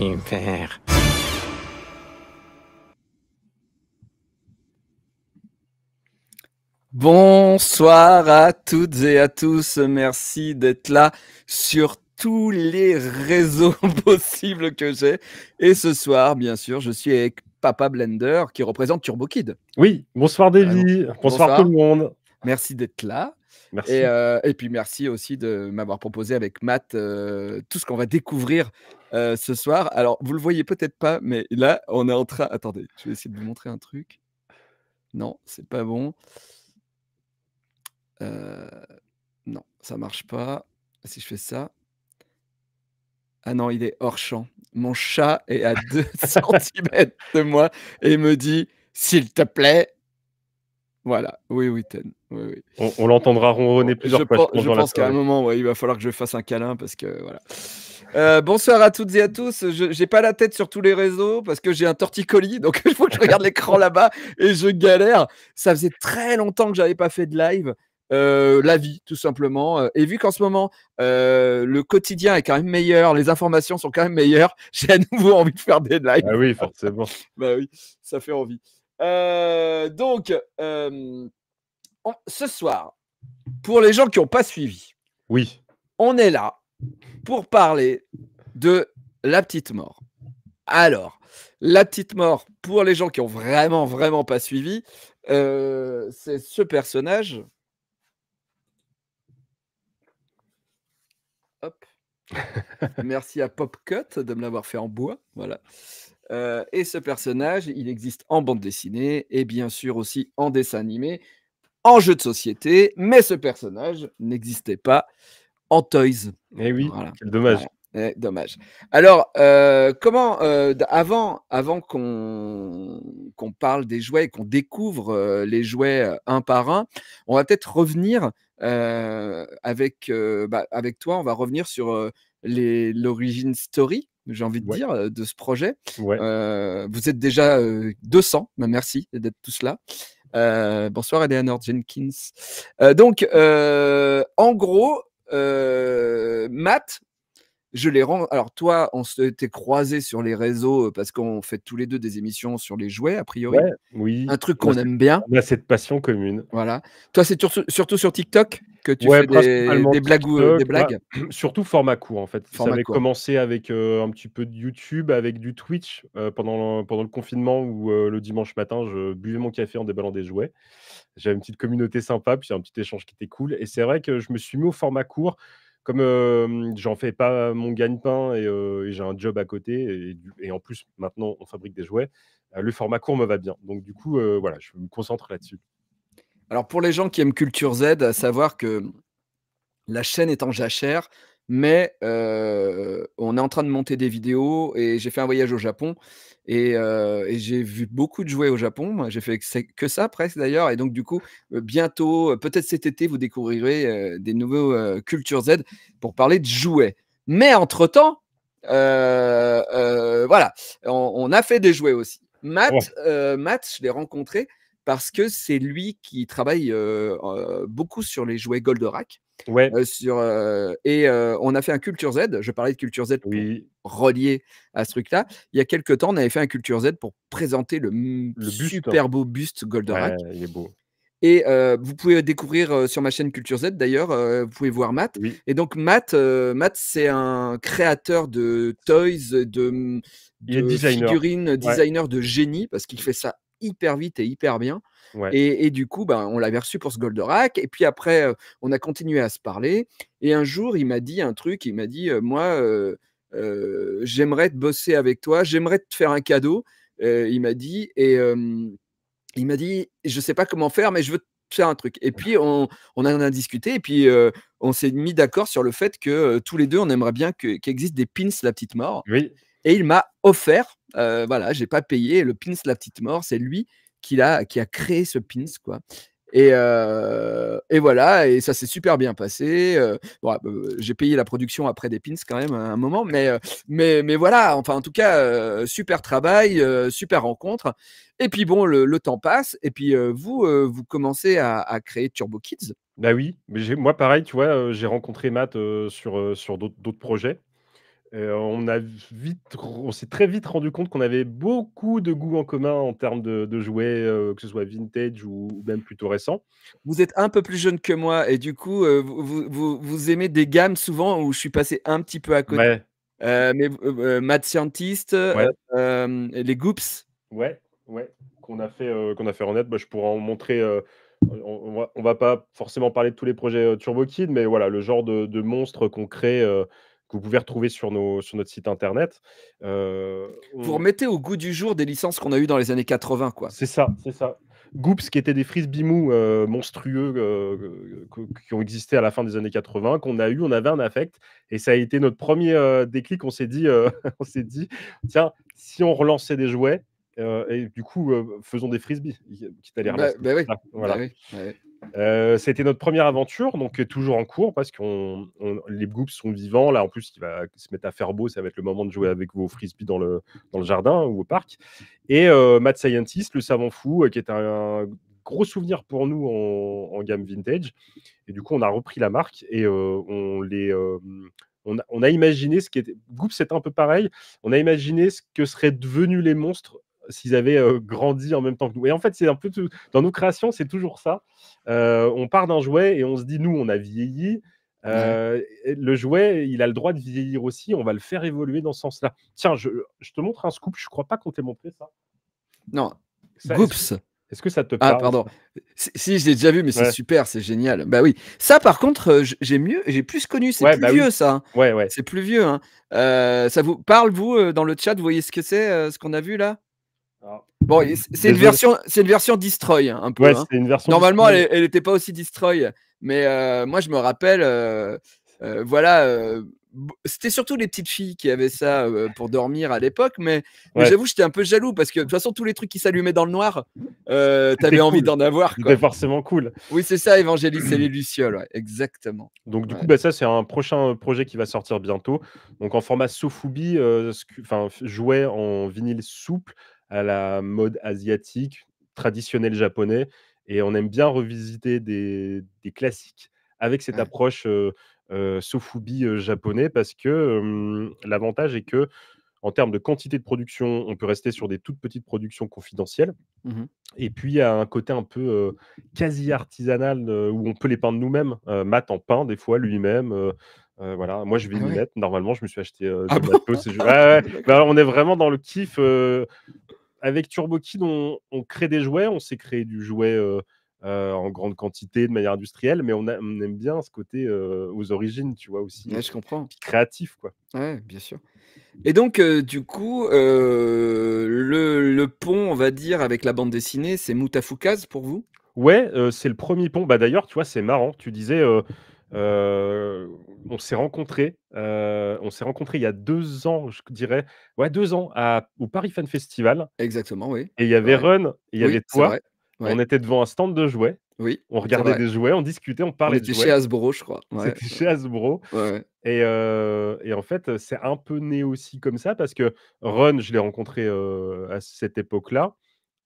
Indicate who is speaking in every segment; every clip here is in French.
Speaker 1: Super.
Speaker 2: Bonsoir à toutes et à tous, merci d'être là sur tous les réseaux possibles que j'ai. Et ce soir, bien sûr, je suis avec Papa Blender qui représente Turbo Kid.
Speaker 3: Oui, bonsoir
Speaker 2: Bon,
Speaker 3: Davy, bonsoir tout
Speaker 2: bonsoir,
Speaker 3: le monde.
Speaker 2: merci d'être là.
Speaker 3: Merci.
Speaker 2: Et puis merci aussi de m'avoir proposé avec Matt tout ce qu'on va découvrir ce soir. Alors, vous le voyez peut-être pas, mais là, on est en train. Attendez, je vais essayer de vous montrer un truc. Non, c'est pas bon. Non, ça marche pas. Si je fais ça. Ah non, il est hors champ. Mon chat est à 2 centimètres de moi et il me dit: «S'il te plaît». Voilà, oui, oui, Ten, oui, oui.
Speaker 3: On l'entendra ronronner plusieurs fois, je pense,
Speaker 2: Je
Speaker 3: dans la
Speaker 2: pense qu'à un
Speaker 3: soirée.
Speaker 2: moment, ouais, il va falloir que je fasse un câlin parce que voilà. Bonsoir à toutes et à tous. Je j'ai pas la tête sur tous les réseaux parce que j'ai un torticolis, donc il faut que je regarde l'écran là-bas et je galère. Ça faisait très longtemps que j'avais pas fait de live. La vie, tout simplement, et vu qu'en ce moment, le quotidien est quand même meilleur, les informations sont quand même meilleures, j'ai à nouveau envie de faire des lives.
Speaker 3: Ah oui, forcément.
Speaker 2: Bah oui, ça fait envie. Donc, ce soir, pour les gens qui ont pas suivi,
Speaker 3: Oui.
Speaker 2: on est là pour parler de La Petite Mort. Alors, La Petite Mort, pour les gens qui ont vraiment, vraiment pas suivi, c'est ce personnage. Hop. Merci à Popcut de me l'avoir fait en bois, voilà. Et ce personnage, il existe en bande dessinée et bien sûr aussi en dessin animé, en jeu de société, mais ce personnage n'existait pas en toys.
Speaker 3: Eh oui,
Speaker 2: Voilà,
Speaker 3: quel dommage.
Speaker 2: voilà. Dommage. Alors, comment, avant qu'on parle des jouets et qu'on découvre, les jouets, un par un, on va peut-être revenir, avec toi, on va revenir sur, l'origin story, j'ai envie de
Speaker 3: Ouais,
Speaker 2: dire, de ce projet.
Speaker 3: ouais.
Speaker 2: Vous êtes déjà, 200, bah, merci d'être tous là. Bonsoir Eleanor Jenkins. Donc, en gros, Matt, je les rends. Alors toi, on s'était croisés sur les réseaux parce qu'on fait tous les deux des émissions sur les jouets, a priori.
Speaker 3: Ouais, oui,
Speaker 2: Un truc qu'on aime bien.
Speaker 3: on a cette passion commune.
Speaker 2: Voilà. Toi, c'est surtout sur TikTok que tu
Speaker 3: Ouais,
Speaker 2: fais
Speaker 3: principalement
Speaker 2: des
Speaker 3: TikTok, bah,
Speaker 2: blagues?
Speaker 3: surtout format court, en fait. Ça
Speaker 2: Format
Speaker 3: avait
Speaker 2: court.
Speaker 3: commencé avec, un petit peu de YouTube, avec du Twitch, pendant le confinement où, le dimanche matin, je buvais mon café en déballant des jouets. J'avais une petite communauté sympa, puis un petit échange qui était cool et c'est vrai que je me suis mis au format court comme, j'en fais pas mon gagne-pain et j'ai un job à côté et en plus maintenant on fabrique des jouets, le format court me va bien. Donc du coup, voilà, je me concentre là-dessus.
Speaker 2: Alors pour les gens qui aiment Culture Z, à savoir que la chaîne est en jachère, mais on est en train de monter des vidéos et j'ai fait un voyage au Japon et j'ai vu beaucoup de jouets au Japon. Moi, j'ai fait que ça presque d'ailleurs et donc du coup, bientôt, peut-être cet été, vous découvrirez, des nouveaux, Culture Z pour parler de jouets. Mais entre-temps, voilà, on a fait des jouets aussi.
Speaker 3: Ouais,
Speaker 2: Matt, je l'ai rencontré parce que c'est lui qui travaille, beaucoup sur les jouets Goldorak.
Speaker 3: ouais,
Speaker 2: On a fait un Culture Z. Je parlais de Culture Z pour
Speaker 3: oui,
Speaker 2: relier à ce truc-là. Il y a quelque temps, on avait fait un Culture Z pour présenter le
Speaker 3: le buste,
Speaker 2: super beau buste
Speaker 3: ouais,
Speaker 2: Goldorak
Speaker 3: il est beau.
Speaker 2: et vous pouvez découvrir, sur ma chaîne Culture Z d'ailleurs, vous pouvez voir Matt
Speaker 3: Oui,
Speaker 2: et donc Matt, c'est un créateur de toys,
Speaker 3: il est
Speaker 2: de
Speaker 3: designer.
Speaker 2: figurines,
Speaker 3: Ouais,
Speaker 2: designer de génie parce qu'il fait ça hyper vite et hyper bien
Speaker 3: ouais.
Speaker 2: et du coup, ben, on l'avait reçu pour ce Goldorak et puis après, on a continué à se parler et un jour, il m'a dit un truc, il m'a dit, «Moi, j'aimerais te bosser avec toi, j'aimerais te faire un cadeau», il m'a dit il m'a dit: «Je sais pas comment faire, mais je veux te faire un truc» et puis on en a discuté et puis, on s'est mis d'accord sur le fait que, tous les 2 on aimerait bien qu'il existe des pins La Petite Mort
Speaker 3: Oui,
Speaker 2: et il m'a offert, voilà, j'ai pas payé le pins La Petite Mort, c'est lui qui a créé ce pins, quoi et voilà et ça s'est super bien passé, bon, j'ai payé la production après des pins quand même à un moment, mais voilà, enfin, en tout cas, super travail, super rencontre et puis bon, le temps passe et puis, vous commencez à créer Turbo Kids.
Speaker 3: bah oui, mais moi pareil, tu vois, j'ai rencontré Matt, sur d'autres projets. On s'est très vite rendu compte qu'on avait beaucoup de goûts en commun en termes de jouets, que ce soit vintage ou même plutôt récents.
Speaker 2: Vous êtes un peu plus jeune que moi et du coup, vous aimez des gammes souvent où je suis passé un petit peu à côté.
Speaker 3: Ouais,
Speaker 2: Mais Mad Scientist,
Speaker 3: ouais.
Speaker 2: les Goops.
Speaker 3: Ouais, ouais, qu'on a fait en net. Bah, je pourrais en montrer, on va pas forcément parler de tous les projets, Turbo Kid, mais voilà, le genre de monstres qu'on crée, que vous pouvez retrouver sur notre site internet.
Speaker 2: Vous
Speaker 3: On
Speaker 2: remettez au goût du jour des licences qu'on a eues dans les années 80, quoi.
Speaker 3: C'est ça, c'est ça. Goops qui étaient des frisbees mous, monstrueux, qui ont existé à la fin des années 80, qu'on a eu, on avait un affect et ça a été notre premier déclic. On s'est dit, on s'est dit: «Tiens, si on relançait des jouets, et du coup, faisons des frisbees, quitte à les relancer».
Speaker 2: Oui,
Speaker 3: Ah,
Speaker 2: bah,
Speaker 3: voilà.
Speaker 2: oui, ouais.
Speaker 3: C'était notre première aventure, donc toujours en cours parce qu'on les Goops sont vivants. Là, en plus, il va se mettre à faire beau, ça va être le moment de jouer avec vos frisbees dans le jardin ou au parc. Et Mad Scientist, le savant fou, qui est un gros souvenir pour nous en gamme vintage. Et du coup, on a repris la marque et on a imaginé ce qui était. Goop, c'était un peu pareil. On a imaginé ce que seraient devenus les monstres s'ils avaient grandi en même temps que nous. Et en fait, c'est un peu tout. Dans nos créations, c'est toujours ça. On part d'un jouet et on se dit, nous, on a vieilli.
Speaker 2: Ouais.
Speaker 3: Et le jouet, il a le droit de vieillir aussi. On va le faire évoluer dans ce sens-là. Tiens, je te montre un scoop. Je crois pas qu'on t'ait montré ça.
Speaker 2: Non,
Speaker 3: Ça,
Speaker 2: Goops.
Speaker 3: est-ce que ça te
Speaker 2: Ah
Speaker 3: parle,
Speaker 2: pardon.
Speaker 3: ça?
Speaker 2: Si, je l'ai déjà vu, mais c'est
Speaker 3: Ouais.
Speaker 2: super, c'est génial. Bah oui. Ça par contre, j'ai plus connu, c'est
Speaker 3: Ouais,
Speaker 2: plus
Speaker 3: bah oui.
Speaker 2: vieux ça, hein.
Speaker 3: Ouais, ouais.
Speaker 2: C'est plus vieux, hein. Ça vous parle vous, dans le chat, vous voyez ce que c'est, ce qu'on a vu là?
Speaker 3: Alors,
Speaker 2: Bon et
Speaker 3: désolé.
Speaker 2: c'est une version destroy, hein, un
Speaker 3: Ouais,
Speaker 2: peu, hein.
Speaker 3: c'est une version
Speaker 2: Normalement,
Speaker 3: destroy.
Speaker 2: elle était pas aussi destroy, mais moi je me rappelle, voilà, c'était surtout les petites filles qui avaient ça, pour dormir à l'époque, mais
Speaker 3: Ouais,
Speaker 2: j'avoue, j'étais un peu jaloux parce que de toute façon tous les trucs qui s'allumaient dans le noir, tu
Speaker 3: c'était
Speaker 2: envie
Speaker 3: cool.
Speaker 2: d'en avoir,
Speaker 3: C'était
Speaker 2: quoi.
Speaker 3: forcément cool.
Speaker 2: Oui, c'est ça, Évangélis, c'est les lucioles, ouais, exactement.
Speaker 3: Donc du coup,
Speaker 2: Ouais,
Speaker 3: bah, ça, c'est un prochain projet qui va sortir bientôt. Donc en format Sofubi, enfin, jouet en vinyle souple à la mode asiatique, traditionnel japonais et on aime bien revisiter des classiques avec cette
Speaker 2: ouais.
Speaker 3: approche, Sofubi, japonais parce que, l'avantage est que en termes de quantité de production, on peut rester sur des toutes petites productions confidentielles.
Speaker 2: Mmh.
Speaker 3: Et puis, il y a un côté un peu, quasi artisanal, où on peut les peindre nous-mêmes. Matt en peint des fois lui-même, voilà. Moi, je vais
Speaker 2: Ah
Speaker 3: m'y
Speaker 2: ouais?
Speaker 3: mettre. Normalement, je me suis acheté,
Speaker 2: Ah
Speaker 3: du
Speaker 2: bon?
Speaker 3: matos et je ouais, ouais, bah, on est vraiment dans le kiff, avec Turbo Kid, on crée des jouets. On sait créer du jouet, en grande quantité, de manière industrielle, mais on aime bien ce côté, aux origines, tu vois? Aussi,
Speaker 2: Ouais, je comprends.
Speaker 3: puis créatif, quoi.
Speaker 2: Ouais, bien sûr. Et donc, du coup, le pont, on va dire, avec la bande dessinée, c'est Moutafoukaz pour vous?
Speaker 3: Ouais, c'est le premier pont. Bah, d'ailleurs, tu vois, c'est marrant. Tu disais, heu, on s'est rencontrés il y a 2 ans, je dirais. Ouais, 2 ans au Paris Fan Festival
Speaker 2: Exactement, oui,
Speaker 3: et il y
Speaker 2: c'est
Speaker 3: avait
Speaker 2: vrai.
Speaker 3: Run et il y avait
Speaker 2: Oui, c'est
Speaker 3: toi.
Speaker 2: vrai.
Speaker 3: On
Speaker 2: Ouais,
Speaker 3: était devant un stand de jouets.
Speaker 2: oui,
Speaker 3: On
Speaker 2: c'est
Speaker 3: regardait
Speaker 2: vrai.
Speaker 3: des jouets, on discutait, on
Speaker 2: On
Speaker 3: parlait de
Speaker 2: était chez
Speaker 3: jouets.
Speaker 2: Hasbro, je crois. Ouais,
Speaker 3: C'était chez Hasbro
Speaker 2: ouais, ouais.
Speaker 3: et en fait, c'est un peu né aussi comme ça parce que Run, je l'ai rencontré, à cette époque-là.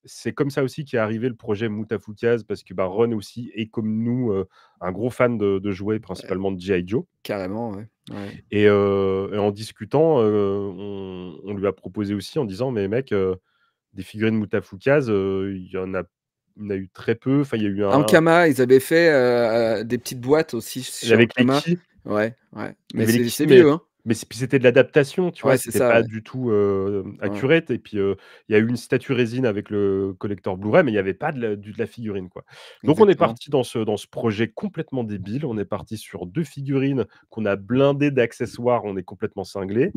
Speaker 3: C'est comme ça aussi qu'est arrivé le projet Moutafoukaz parce que, bah, Ron aussi est comme nous, un gros fan de jouets,
Speaker 2: Ouais,
Speaker 3: principalement de G.I. Joe
Speaker 2: carrément, ouais. Ouais.
Speaker 3: et en discutant, on lui a proposé aussi en disant: «Mais mec, des figurines Moutafoukaz, il y en a eu très peu». Enfin, il y a eu
Speaker 2: Ankama, ils avaient fait, des petites boîtes aussi chez
Speaker 3: avec les
Speaker 2: Ankama.
Speaker 3: Ki,
Speaker 2: Ouais, ouais,
Speaker 3: il y
Speaker 2: mais
Speaker 3: avait les
Speaker 2: c'est
Speaker 3: Ki, mais
Speaker 2: vieux, hein?
Speaker 3: puis c'était de l'adaptation, tu vois?
Speaker 2: Ouais, c'est
Speaker 3: C'était
Speaker 2: ça,
Speaker 3: pas
Speaker 2: ouais.
Speaker 3: du tout,
Speaker 2: Ouais,
Speaker 3: accurate et puis, il y a eu une statue résine avec le collector Blu-ray, mais il y avait pas de la figurine, quoi. Donc on est
Speaker 2: exactement.
Speaker 3: parti dans ce projet complètement débile. On est parti sur 2 figurines qu'on a blindées d'accessoires, on est complètement cinglés.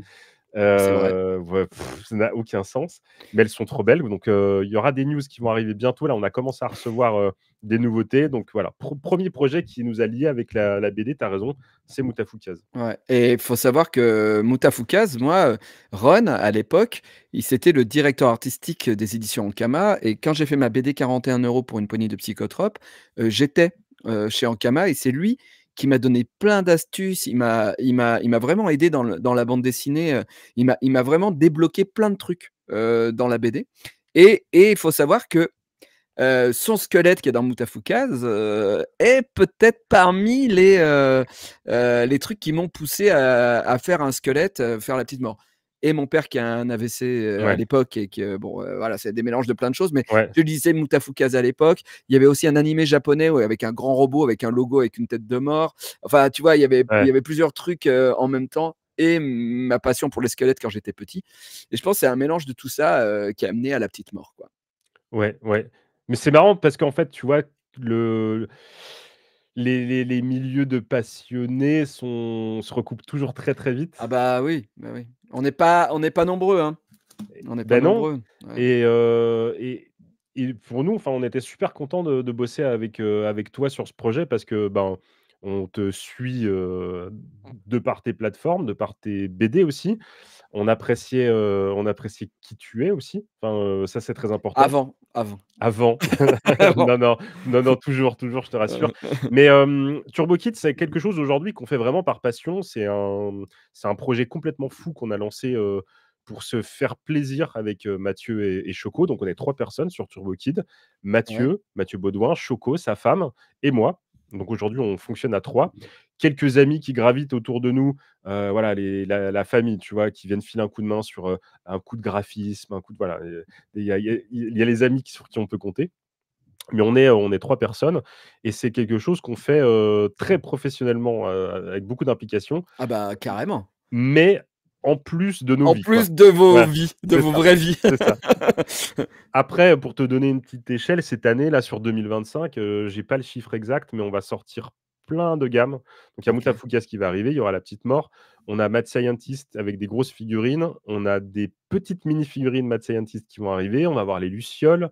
Speaker 2: C'est vrai.
Speaker 3: Ouais, ça n'a aucun sens, mais elles sont trop belles. Donc, il y aura des news qui vont arriver bientôt. Là, on a commencé à recevoir, des nouveautés. Donc voilà, 1 projet qui nous a liés avec la BD, tu as raison, c'est Moutafoukaz.
Speaker 2: Ouais et il faut savoir que Moutafoukaz, moi, Ron, à l'époque, c'était le directeur artistique des éditions Ankama et quand j'ai fait ma BD 41 € pour une poignée de psychotropes, j'étais, chez Ankama et c'est lui qui m'a donné plein d'astuces. Il m'a vraiment aidé dans la bande dessinée, il m'a vraiment débloqué plein de trucs, dans la BD et il faut savoir que son squelette qui est dans Moutafoukaz, est peut-être parmi les trucs qui m'ont poussé à faire un squelette, faire la petite mort. Et mon père qui a un AVC, à
Speaker 3: Ouais,
Speaker 2: l'époque et que bon, voilà, c'est des mélanges de plein de choses, mais
Speaker 3: ouais,
Speaker 2: je lisais Moutafoukaz à l'époque. Il y avait aussi un animé japonais, ouais, avec un grand robot, avec un logo, avec une tête de mort. Enfin, tu vois, il y
Speaker 3: ouais,
Speaker 2: avait plusieurs trucs, en même temps et ma passion pour les squelettes quand j'étais petit et je pense que c'est un mélange de tout ça, qui a amené à la petite mort, quoi.
Speaker 3: ouais, ouais. Mais c'est marrant parce qu'en fait, tu vois, le les milieux de passionnés se recoupent toujours très, très
Speaker 2: Ah
Speaker 3: vite.
Speaker 2: bah oui. On n'est pas nombreux, hein. On n'est pas
Speaker 3: Ben non.
Speaker 2: nombreux, ouais.
Speaker 3: Et heu et et pour nous, enfin, on était super contents de bosser avec toi sur ce projet parce que, ben, on te suit, de par tes plateformes, de par tes BD aussi. On appréciait qui tu es aussi. Enfin, ça, c'est très important.
Speaker 2: Avant,
Speaker 3: Avant.
Speaker 2: avant.
Speaker 3: Non, non, non, non, toujours, toujours, je te rassure. Mais, Turbo Kid, c'est quelque chose aujourd'hui qu'on fait vraiment par passion. C'est un projet complètement fou qu'on a lancé, pour se faire plaisir avec, Mathieu et Choco. Donc on est 3 personnes sur Turbo Kid.
Speaker 2: Ouais,
Speaker 3: Mathieu Baudouin, Choco, sa femme et moi. Donc aujourd'hui, on fonctionne à 3. Quelques amis qui gravitent autour de nous, voilà, la famille, tu vois? Qui viennent filer un coup de main sur, un coup de graphisme, un coup de voilà, il y a les amis sur qui on peut compter. Mais on est 3 personnes et c'est quelque chose qu'on fait, très professionnellement, avec beaucoup d'implication,
Speaker 2: ah bah, carrément.
Speaker 3: mais en plus de nos
Speaker 2: En
Speaker 3: vies, quoi.
Speaker 2: plus de vos
Speaker 3: Ouais,
Speaker 2: vies, de
Speaker 3: c'est
Speaker 2: vos
Speaker 3: ça,
Speaker 2: vraies vies.
Speaker 3: c'est ça. Après, pour te donner une petite échelle, cette année, là, sur 2025, j'ai pas le chiffre exact, mais on va sortir plein de gammes. Donc il y a
Speaker 2: OK.
Speaker 3: Moutafoukaz qui va arriver, il y aura la petite mort. On a Mad Scientist avec des grosses figurines. On a des petites mini figurines Mad Scientist qui vont arriver. On va avoir les lucioles.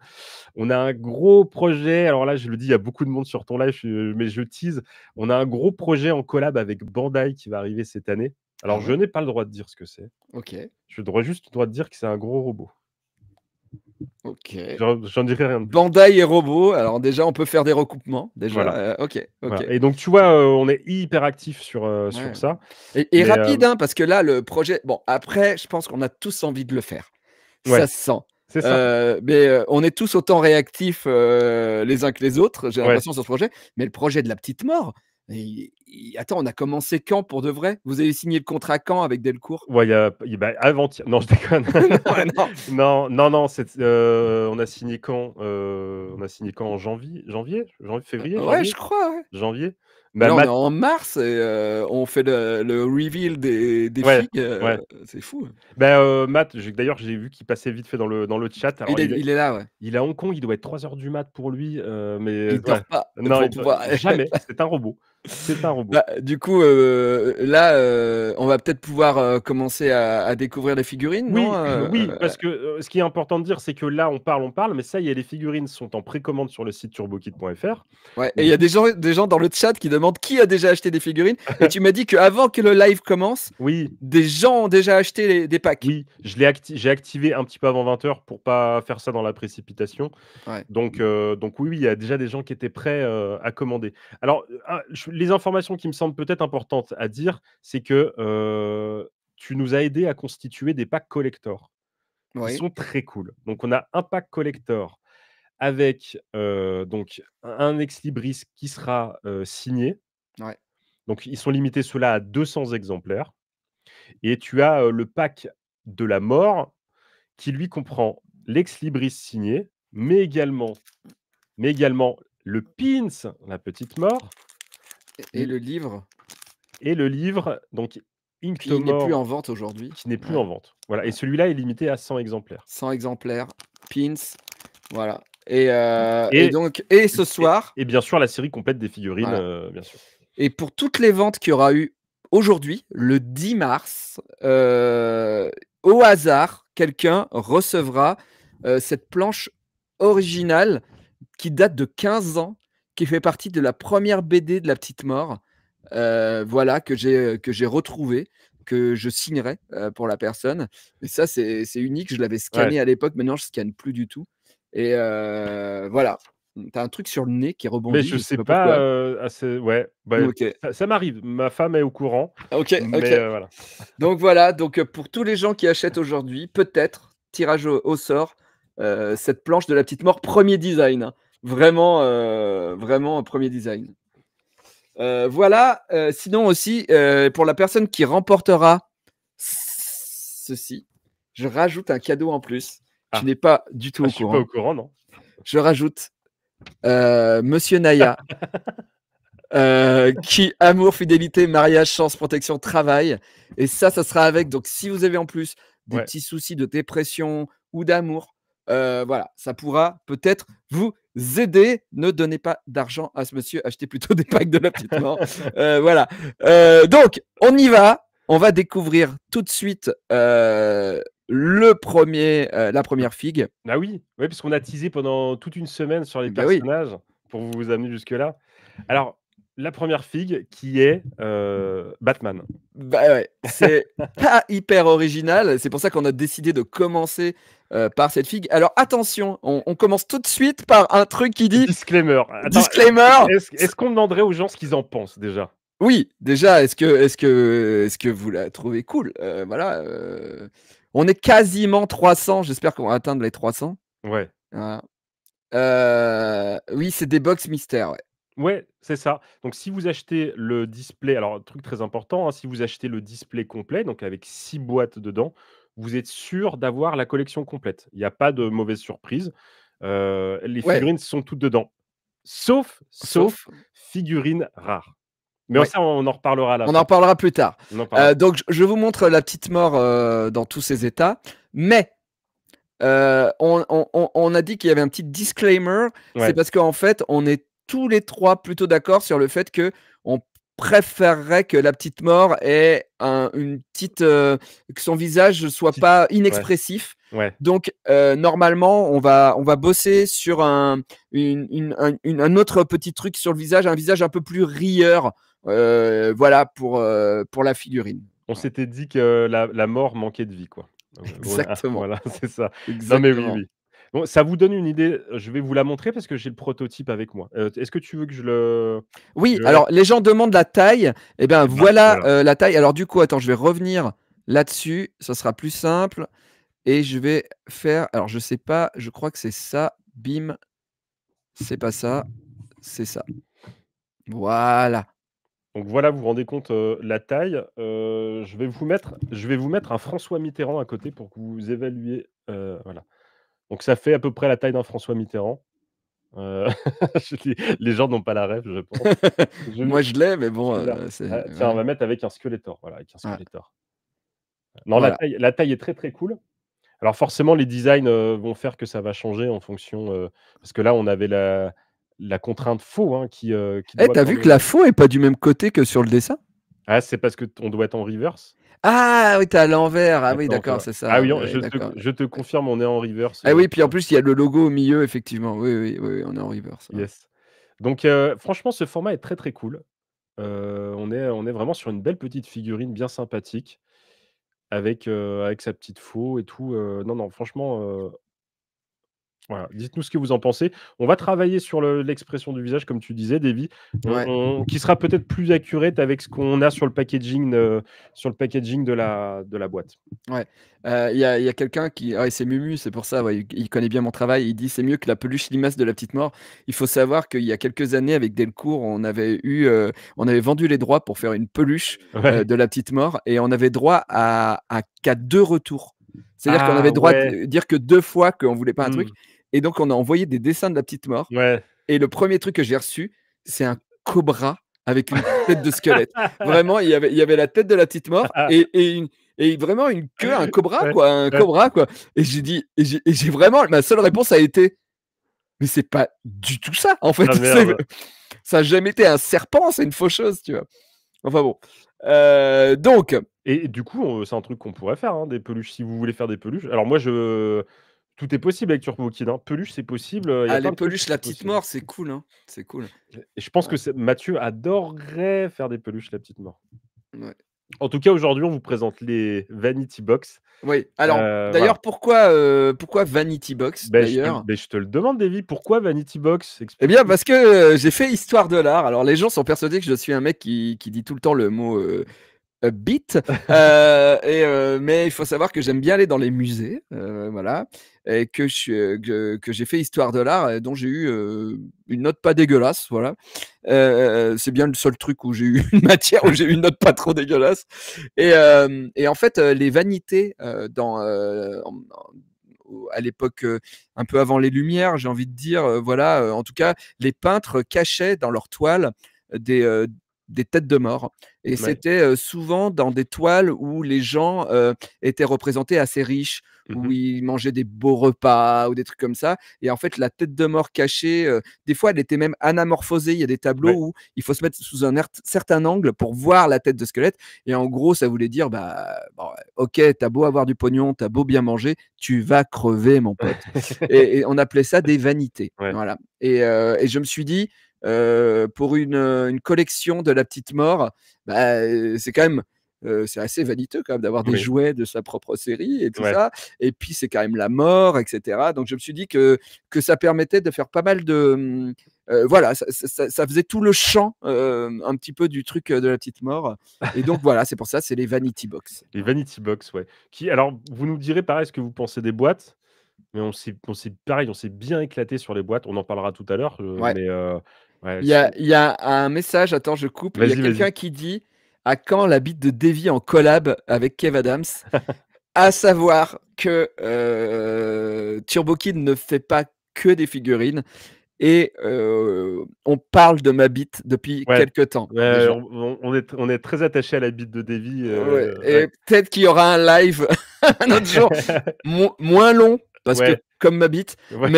Speaker 3: On a un gros projet, alors là, je le dis, il y a beaucoup de monde sur ton live, mais je tease. On a un gros projet en collab avec Bandai qui va arriver cette année.
Speaker 2: Ah
Speaker 3: Alors je
Speaker 2: ouais?
Speaker 3: n'ai pas le droit de dire ce que c'est.
Speaker 2: OK,
Speaker 3: Je dois juste le droit de dire que c'est un gros robot.
Speaker 2: OK.
Speaker 3: J'en dirai rien de plus.
Speaker 2: Bandai et robots, alors déjà, on peut faire des recoupements,
Speaker 3: Voilà,
Speaker 2: déjà, OK,
Speaker 3: voilà
Speaker 2: OK.
Speaker 3: et donc tu vois, on est hyper actifs sur
Speaker 2: Ouais
Speaker 3: ça,
Speaker 2: et
Speaker 3: mais
Speaker 2: rapide, hein, parce que là, le projet bon, après, je pense qu'on a tous envie de le faire. Ça
Speaker 3: ouais,
Speaker 2: se sent.
Speaker 3: c'est ça.
Speaker 2: Mais on est tous autant réactifs, les uns que les autres, j'ai
Speaker 3: Ouais.
Speaker 2: l'impression sur ce projet. Mais le projet de la petite mort, i attends, on a commencé quand pour de vrai? Vous avez signé le contrat quand avec Delcourt?
Speaker 3: Ouais, bah, avant-hier non, je déconne.
Speaker 2: Non, non.
Speaker 3: Non, non, non, on a signé quand? On a signé quand? En février,
Speaker 2: Ouais, je
Speaker 3: janvier?
Speaker 2: crois, ouais.
Speaker 3: Janvier?
Speaker 2: Et
Speaker 3: Bah,
Speaker 2: là, on est
Speaker 3: Matt
Speaker 2: en mars et on fait le reveal des
Speaker 3: ouais,
Speaker 2: figues,
Speaker 3: ouais.
Speaker 2: c'est fou.
Speaker 3: Bah, Matt, j'ai vu qu'il passait vite fait dans le chat. Alors
Speaker 2: Il est là, ouais.
Speaker 3: il est à Hong Kong, il doit être 3 heures du mat pour lui, mais
Speaker 2: Il
Speaker 3: ouais.
Speaker 2: dort pas
Speaker 3: Non,
Speaker 2: pour pouvoir
Speaker 3: jamais, c'est un robot. C'est un robot.
Speaker 2: bah, du coup, là, on va peut-être pouvoir, commencer à découvrir les figurines, non?
Speaker 3: Oui, oui, parce que, ce qui est important de dire, c'est que là, on parle, mais ça y est, les figurines sont en précommande sur le site turbokit.fr.
Speaker 2: Ouais et il
Speaker 3: Donc
Speaker 2: y a des gens dans le chat qui demandent qui a déjà acheté des figurines et tu m'as dit qu'avant que le live commence,
Speaker 3: oui,
Speaker 2: des gens ont déjà acheté des packs.
Speaker 3: oui, j'ai activé un petit peu avant 20 heures pour pas faire ça dans la précipitation.
Speaker 2: Ouais,
Speaker 3: Donc oui, oui, il y a déjà des gens qui étaient prêts, à commander. Alors, les informations qui me semblent peut-être importantes à dire, c'est que, tu nous as aidés à constituer des packs collector qui
Speaker 2: oui,
Speaker 3: sont très cool. Donc on a un pack collector avec, donc un ex libris qui sera, signé.
Speaker 2: ouais
Speaker 3: Donc ils sont limités ceux-là à 200 exemplaires et tu as, le pack de la mort qui lui comprend l'ex libris signé, mais également le pins, la petite mort,
Speaker 2: et
Speaker 3: l
Speaker 2: le livre
Speaker 3: et le livre, donc
Speaker 2: qui n'est plus
Speaker 3: Inktomore,
Speaker 2: en vente aujourd'hui.
Speaker 3: qui n'est plus
Speaker 2: Ouais,
Speaker 3: en vente. Voilà et
Speaker 2: ouais.
Speaker 3: celui-là est limité à 100 exemplaires
Speaker 2: 100 exemplaires, pins, voilà et
Speaker 3: et
Speaker 2: donc et ce
Speaker 3: et
Speaker 2: soir,
Speaker 3: et bien sûr la série complète des figurines,
Speaker 2: voilà
Speaker 3: bien sûr.
Speaker 2: et pour toutes les ventes qu'il y aura eu aujourd'hui, le 10 mars, au hasard, quelqu'un recevra, cette planche originale qui date de 15 ans, qui fait partie de la première BD de La Petite Mort, voilà que j'ai retrouvée, que je signerai, pour la personne et ça c'est unique. Je l'avais
Speaker 3: Ouais.
Speaker 2: scanné à l'époque, maintenant je scanne plus du tout et voilà. Tu as un truc sur le nez qui
Speaker 3: Mais
Speaker 2: rebondit,
Speaker 3: je
Speaker 2: je sais
Speaker 3: sais
Speaker 2: pas
Speaker 3: pas,
Speaker 2: pourquoi.
Speaker 3: ouais, bah,
Speaker 2: OK,
Speaker 3: ça m'arrive. Ma femme est au courant,
Speaker 2: OK,
Speaker 3: mais
Speaker 2: OK.
Speaker 3: voilà.
Speaker 2: Donc voilà, donc pour tous les gens qui achètent aujourd'hui, peut-être, tirage au sort, cette planche de la petite mort, premier design, hein. Vraiment, vraiment premier design. Voilà, sinon aussi, pour la personne qui remportera ceci, je rajoute un cadeau en plus.
Speaker 3: Ah.
Speaker 2: Tu n'es pas du tout
Speaker 3: Ah,
Speaker 2: au
Speaker 3: je suis pas au
Speaker 2: courant.
Speaker 3: courant, non.
Speaker 2: Je rajoute Monsieur Naya, qui amour, fidélité, mariage, chance, protection, travail. Et ça sera avec. Donc, si vous avez en plus des
Speaker 3: Ouais.
Speaker 2: petits soucis de dépression ou d'amour, voilà, ça pourra peut-être vous aider. Ne donnez pas d'argent à ce monsieur, achetez plutôt des packs de la petite mort. Voilà. Donc, on y va. On va découvrir tout de suite la première figue.
Speaker 3: Ah oui, oui, parce qu'on a teasé pendant toute une semaine sur les
Speaker 2: Ben oui.
Speaker 3: personnages pour vous amener jusque-là. Alors, la première figue qui est Batman.
Speaker 2: Bah ouais, c'est pas hyper original. C'est pour ça qu'on a décidé de commencer par cette figue. Alors attention, on commence tout de suite par un truc qui dit
Speaker 3: Disclaimer. Attends,
Speaker 2: disclaimer.
Speaker 3: est-ce qu'on demanderait aux gens ce qu'ils en pensent déjà?
Speaker 2: Oui, déjà, est-ce que vous la trouvez cool? Voilà, on est quasiment 300. J'espère qu'on va atteindre les 300.
Speaker 3: Ouais.
Speaker 2: Voilà. Oui, c'est des box mystères, ouais.
Speaker 3: Ouais, c'est ça. Donc si vous achetez le display, alors truc très important, hein, si vous achetez le display complet, donc avec 6 boîtes dedans, vous êtes sûr d'avoir la collection complète. Il y a pas de mauvaise surprise. Les
Speaker 2: Ouais,
Speaker 3: figurines sont toutes dedans. Sauf
Speaker 2: sauf
Speaker 3: figurines rares. Mais
Speaker 2: ouais,
Speaker 3: ça, on en reparlera à la
Speaker 2: on en
Speaker 3: fin.
Speaker 2: reparlera plus tard.
Speaker 3: On en parlera.
Speaker 2: Donc je vous montre la petite mort, dans tous ses états, mais on a dit qu'il y avait un petit disclaimer. C'est
Speaker 3: Ouais,
Speaker 2: parce qu'en fait, on est tous les 3 plutôt d'accord sur le fait qu'on préférerait que la petite mort ait une petite, que son visage ne soit
Speaker 3: petite
Speaker 2: pas
Speaker 3: ouais,
Speaker 2: inexpressif.
Speaker 3: ouais.
Speaker 2: Donc, normalement, on va bosser sur un autre petit truc sur le visage, un visage un peu plus rieur, voilà, pour la figurine.
Speaker 3: On
Speaker 2: Voilà.
Speaker 3: s'était dit que la mort manquait de vie, quoi. Voilà,
Speaker 2: Exactement,
Speaker 3: voilà, c'est ça. Non, mais oui,
Speaker 2: exactement.
Speaker 3: oui. Bon, ça vous donne une idée, je vais vous la montrer parce que j'ai le prototype avec moi. Est-ce que tu veux que
Speaker 2: Oui,
Speaker 3: je le
Speaker 2: alors
Speaker 3: laisse?
Speaker 2: les gens demandent la taille. Eh bien,
Speaker 3: Eh ben,
Speaker 2: voilà,
Speaker 3: voilà.
Speaker 2: la taille. Alors du coup, attends, je vais revenir là-dessus, ça sera plus simple et je vais faire alors je sais pas, je crois que c'est ça. Bim, c'est pas ça, c'est ça. Voilà.
Speaker 3: Donc voilà, vous vous rendez compte, la taille. Je vais vous mettre un François Mitterrand à côté pour que vous évaluiez, voilà. Donc ça fait à peu près la taille d'un François Mitterrand. Heu, les gens n'ont pas la ref, je pense. Je
Speaker 2: Moi, je l'ai, mais bon,
Speaker 3: tu l'as?
Speaker 2: c'est
Speaker 3: Ah tiens, on
Speaker 2: ouais,
Speaker 3: va mettre avec un Skeletor, voilà, avec un
Speaker 2: ouais,
Speaker 3: Skeletor. Non,
Speaker 2: voilà.
Speaker 3: la taille est très, très cool. Alors forcément, les designs, vont faire que ça va changer en fonction, parce que là, on avait la contrainte faux, hein, qui
Speaker 2: Eh,
Speaker 3: doit
Speaker 2: tu
Speaker 3: quand
Speaker 2: vu que
Speaker 3: même
Speaker 2: la faux est pas du même côté que sur le dessin?
Speaker 3: ah, c'est parce qu'on doit être en reverse?
Speaker 2: Ah oui, tu à l'envers. Ah oui,
Speaker 3: Attends,
Speaker 2: d'accord, c'est
Speaker 3: ah
Speaker 2: ça.
Speaker 3: oui,
Speaker 2: Oui, oui, d'accord.
Speaker 3: je te confirme, on est en reverse,
Speaker 2: Ah oui, puis en plus, il y a le logo au milieu, effectivement. Oui, oui, oui, oui, on est en reverse, ouais.
Speaker 3: yes. Donc franchement, ce format est très, très cool. On est vraiment sur une belle petite figurine bien sympathique avec sa petite faux et tout, non, non, franchement, voilà, dites-nous ce que vous en pensez. On va travailler sur l'expression du visage, comme tu disais, Davy,
Speaker 2: Ouais.
Speaker 3: qui sera peut-être plus accurate avec ce qu'on a sur le packaging de la boîte.
Speaker 2: Ouais, il y a quelqu'un qui c'est Mumu, c'est pour ça, ouais, il connaît bien mon travail. Il dit: «C'est mieux que la peluche limace de la petite mort». Il faut savoir qu'il y a quelques années avec Delcourt, on avait vendu les droits pour faire une peluche,
Speaker 3: Ouais.
Speaker 2: de la petite mort et on avait droit qu'à 2 retours. C'est-à-dire qu'on
Speaker 3: Ah
Speaker 2: avait droit
Speaker 3: ouais!
Speaker 2: de dire que 2 fois qu'on voulait pas un truc
Speaker 3: Mmh.
Speaker 2: et donc on a envoyé des dessins de la petite mort
Speaker 3: Ouais.
Speaker 2: et le premier truc que j'ai reçu, c'est un cobra avec une tête de squelette. Vraiment, il y avait la tête de la petite mort et vraiment une queue, un cobra
Speaker 3: Ouais,
Speaker 2: quoi, un
Speaker 3: ouais.
Speaker 2: cobra quoi et j'ai dit et j'ai vraiment ma seule réponse a été: «Mais c'est pas du tout ça en fait,
Speaker 3: Ah
Speaker 2: c'est
Speaker 3: merde.
Speaker 2: ça a jamais été un serpent, c'est une faucheuse», tu vois? Enfin bon, donc
Speaker 3: Et du coup, c'est un truc qu'on pourrait faire, hein, des peluches, si vous voulez faire des peluches. Alors moi, je tout est possible avec Turbo Kid, hein. Peluche, c'est possible, il y a
Speaker 2: ah
Speaker 3: plein
Speaker 2: les
Speaker 3: de trucs qui
Speaker 2: peluches La
Speaker 3: sont
Speaker 2: Petite
Speaker 3: possibles.
Speaker 2: Mort, c'est cool, hein, c'est cool.
Speaker 3: Et je pense
Speaker 2: Ouais,
Speaker 3: que c'est Mathieu adorerait faire des peluches, la petite mort.
Speaker 2: ouais.
Speaker 3: En tout cas, aujourd'hui, on vous présente les Vanity Box.
Speaker 2: Oui, alors
Speaker 3: Voilà.
Speaker 2: d'ailleurs pourquoi Vanity Box d'ailleurs?
Speaker 3: Je te le demande, Davy, pourquoi Vanity Box?
Speaker 2: Eh bien,
Speaker 3: Explique-nous.
Speaker 2: parce que, j'ai fait histoire de l'art. Alors les gens sont persuadés que je suis un mec qui dit tout le temps le mot, bit. Mais il faut savoir que j'aime bien aller dans les musées, voilà, et que j'ai fait histoire de l'art, dont j'ai eu, une note pas dégueulasse, voilà. C'est bien le seul truc où j'ai eu une matière où j'ai eu une note pas trop dégueulasse. Et en fait, les vanités, à l'époque, un peu avant les Lumières, j'ai envie de dire, voilà, en tout cas, les peintres cachaient dans leurs toiles des, heu, des têtes de mort, et
Speaker 3: Ouais.
Speaker 2: c'était, souvent dans des toiles où les gens, étaient représentés assez riches, où
Speaker 3: Mmh.
Speaker 2: ils mangeaient des beaux repas ou des trucs comme ça, et en fait, la tête de mort cachée, des fois, elle était même anamorphosée. Il y a des tableaux
Speaker 3: Ouais.
Speaker 2: où il faut se mettre sous un certain angle pour voir la tête de squelette, et en gros, ça voulait dire, bah, bon, OK, tu beau avoir du pognon, t'as beau bien manger, tu vas crever, mon pote. Et on appelait ça des vanités,
Speaker 3: Ouais.
Speaker 2: voilà. Et je me suis dit, pour une collection de la petite mort, bah, c'est quand même, c'est assez vaniteux quand même d'avoir des
Speaker 3: Oui.
Speaker 2: jouets de sa propre série et tout
Speaker 3: Ouais.
Speaker 2: ça, et puis c'est quand même la mort, et cetera. Donc je me suis dit que ça permettait de faire pas mal de, voilà, ça faisait tout le champ, un petit peu du truc, de la petite mort, et donc voilà, c'est pour ça, c'est les vanity box.
Speaker 3: Les vanity box, ouais. Qui alors, vous nous direz pareil ce que vous pensez des boîtes, mais on s'est pareil, on s'est bien éclaté sur les boîtes. On en parlera tout à l'heure,
Speaker 2: Ouais.
Speaker 3: ouais,
Speaker 2: Il y a il y a un message, attends, je coupe. Il y a
Speaker 3: vas-y, vas-y.
Speaker 2: quelqu'un qui dit: «À quand la bite de Davy en collab avec Kev Adams?» À savoir que, Turbo Kid ne fait pas que des figurines, et on parle de ma bite depuis
Speaker 3: Ouais,
Speaker 2: quelque temps
Speaker 3: ouais,
Speaker 2: déjà.
Speaker 3: on est très attaché à la bite de Davy,
Speaker 2: Ouais, et
Speaker 3: ouais.
Speaker 2: peut-être qu'il y aura un live un autre jour, moins long, parce que
Speaker 3: Ouais,
Speaker 2: comme ma bite,
Speaker 3: ouais.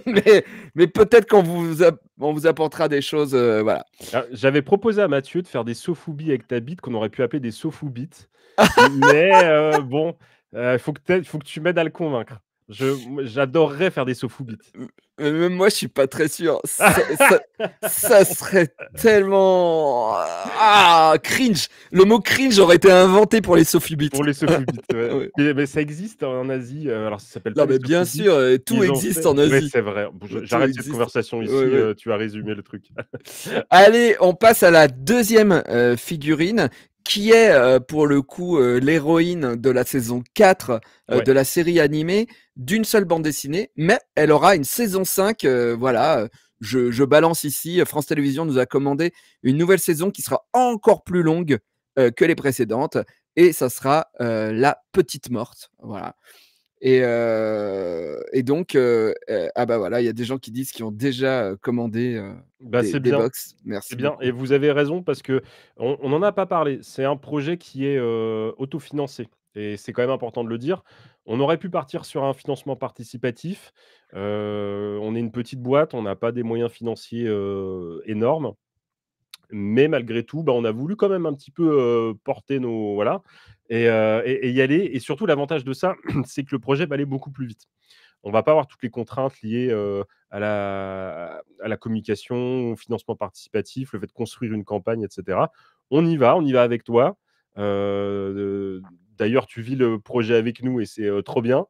Speaker 2: mais mais peut-être on vous apportera des choses, voilà.
Speaker 3: Alors, j'avais proposé à Mathieu de faire des sofoubi avec ta bite qu'on aurait pu appeler des sofoubites, mais bon, faut que tu m'aides à le convaincre. Moi, j'adorerais faire des sofoubites.
Speaker 2: Même moi, je suis pas très sûr. Ça serait tellement, cringe. Le mot cringe aurait été inventé pour les
Speaker 3: Pour
Speaker 2: sophibites.
Speaker 3: les sofoubites, ouais.
Speaker 2: Ouais.
Speaker 3: Mais ça existe en Asie, alors ça s'appelle
Speaker 2: Non,
Speaker 3: pas des
Speaker 2: mais bien
Speaker 3: sofoubites.
Speaker 2: sûr, tout
Speaker 3: Ils ont
Speaker 2: existe
Speaker 3: fait
Speaker 2: en
Speaker 3: ouais,
Speaker 2: Asie.
Speaker 3: c'est vrai. Bon,
Speaker 2: Tout
Speaker 3: j'arrête cette
Speaker 2: existe.
Speaker 3: conversation
Speaker 2: Ouais,
Speaker 3: ici,
Speaker 2: ouais.
Speaker 3: tu as résumé le truc.
Speaker 2: Allez, on passe à la deuxième figurine, qui est, pour le coup, l'héroïne de la saison 4,
Speaker 3: Ouais.
Speaker 2: de la série animée, d'une seule bande dessinée, mais elle aura une saison 5, voilà, je balance ici, France Télévisions nous a commandé une nouvelle saison qui sera encore plus longue, que les précédentes, et ça sera, La Petite Morte, voilà. Et donc, ah bah, voilà, il y a des gens qui disent qu'ils ont déjà, commandé,
Speaker 3: Bah, c'est
Speaker 2: des
Speaker 3: bien.
Speaker 2: box.
Speaker 3: C'est
Speaker 2: Merci
Speaker 3: bien et
Speaker 2: beaucoup.
Speaker 3: vous avez raison parce qu'on n'en a pas parlé. C'est un projet qui est, autofinancé et c'est quand même important de le dire. On aurait pu partir sur un financement participatif. On est une petite boîte, on n'a pas des moyens financiers, énormes, mais malgré tout, bah, on a voulu quand même un petit peu, porter nos voilà et y aller et surtout l'avantage de ça, c'est que le projet va aller beaucoup plus vite. On va pas avoir toutes les contraintes liées, à la communication, au financement participatif, le fait de construire une campagne et cetera. On y va avec toi. D'ailleurs, tu vis le projet avec nous et c'est, trop bien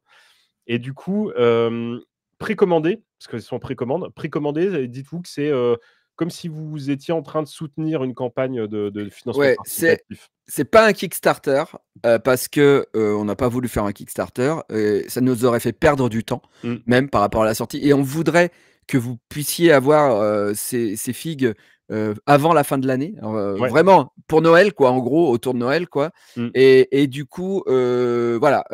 Speaker 3: et du coup, précommandez, parce que c'est en précommande. Précommandez et dites-vous que c'est, comme si vous étiez en train de soutenir une campagne de financement
Speaker 2: Ouais,
Speaker 3: participatif.
Speaker 2: c'est pas un Kickstarter, parce que, on n'a pas voulu faire un Kickstarter, ça nous aurait fait perdre du temps,
Speaker 3: Mmh.
Speaker 2: même par rapport à la sortie, et on voudrait que vous puissiez avoir, ces figues, avant la fin de l'année,
Speaker 3: Ouais.
Speaker 2: vraiment pour Noël, quoi, en gros, autour de Noël, quoi,
Speaker 3: Mmh.
Speaker 2: et du coup, voilà,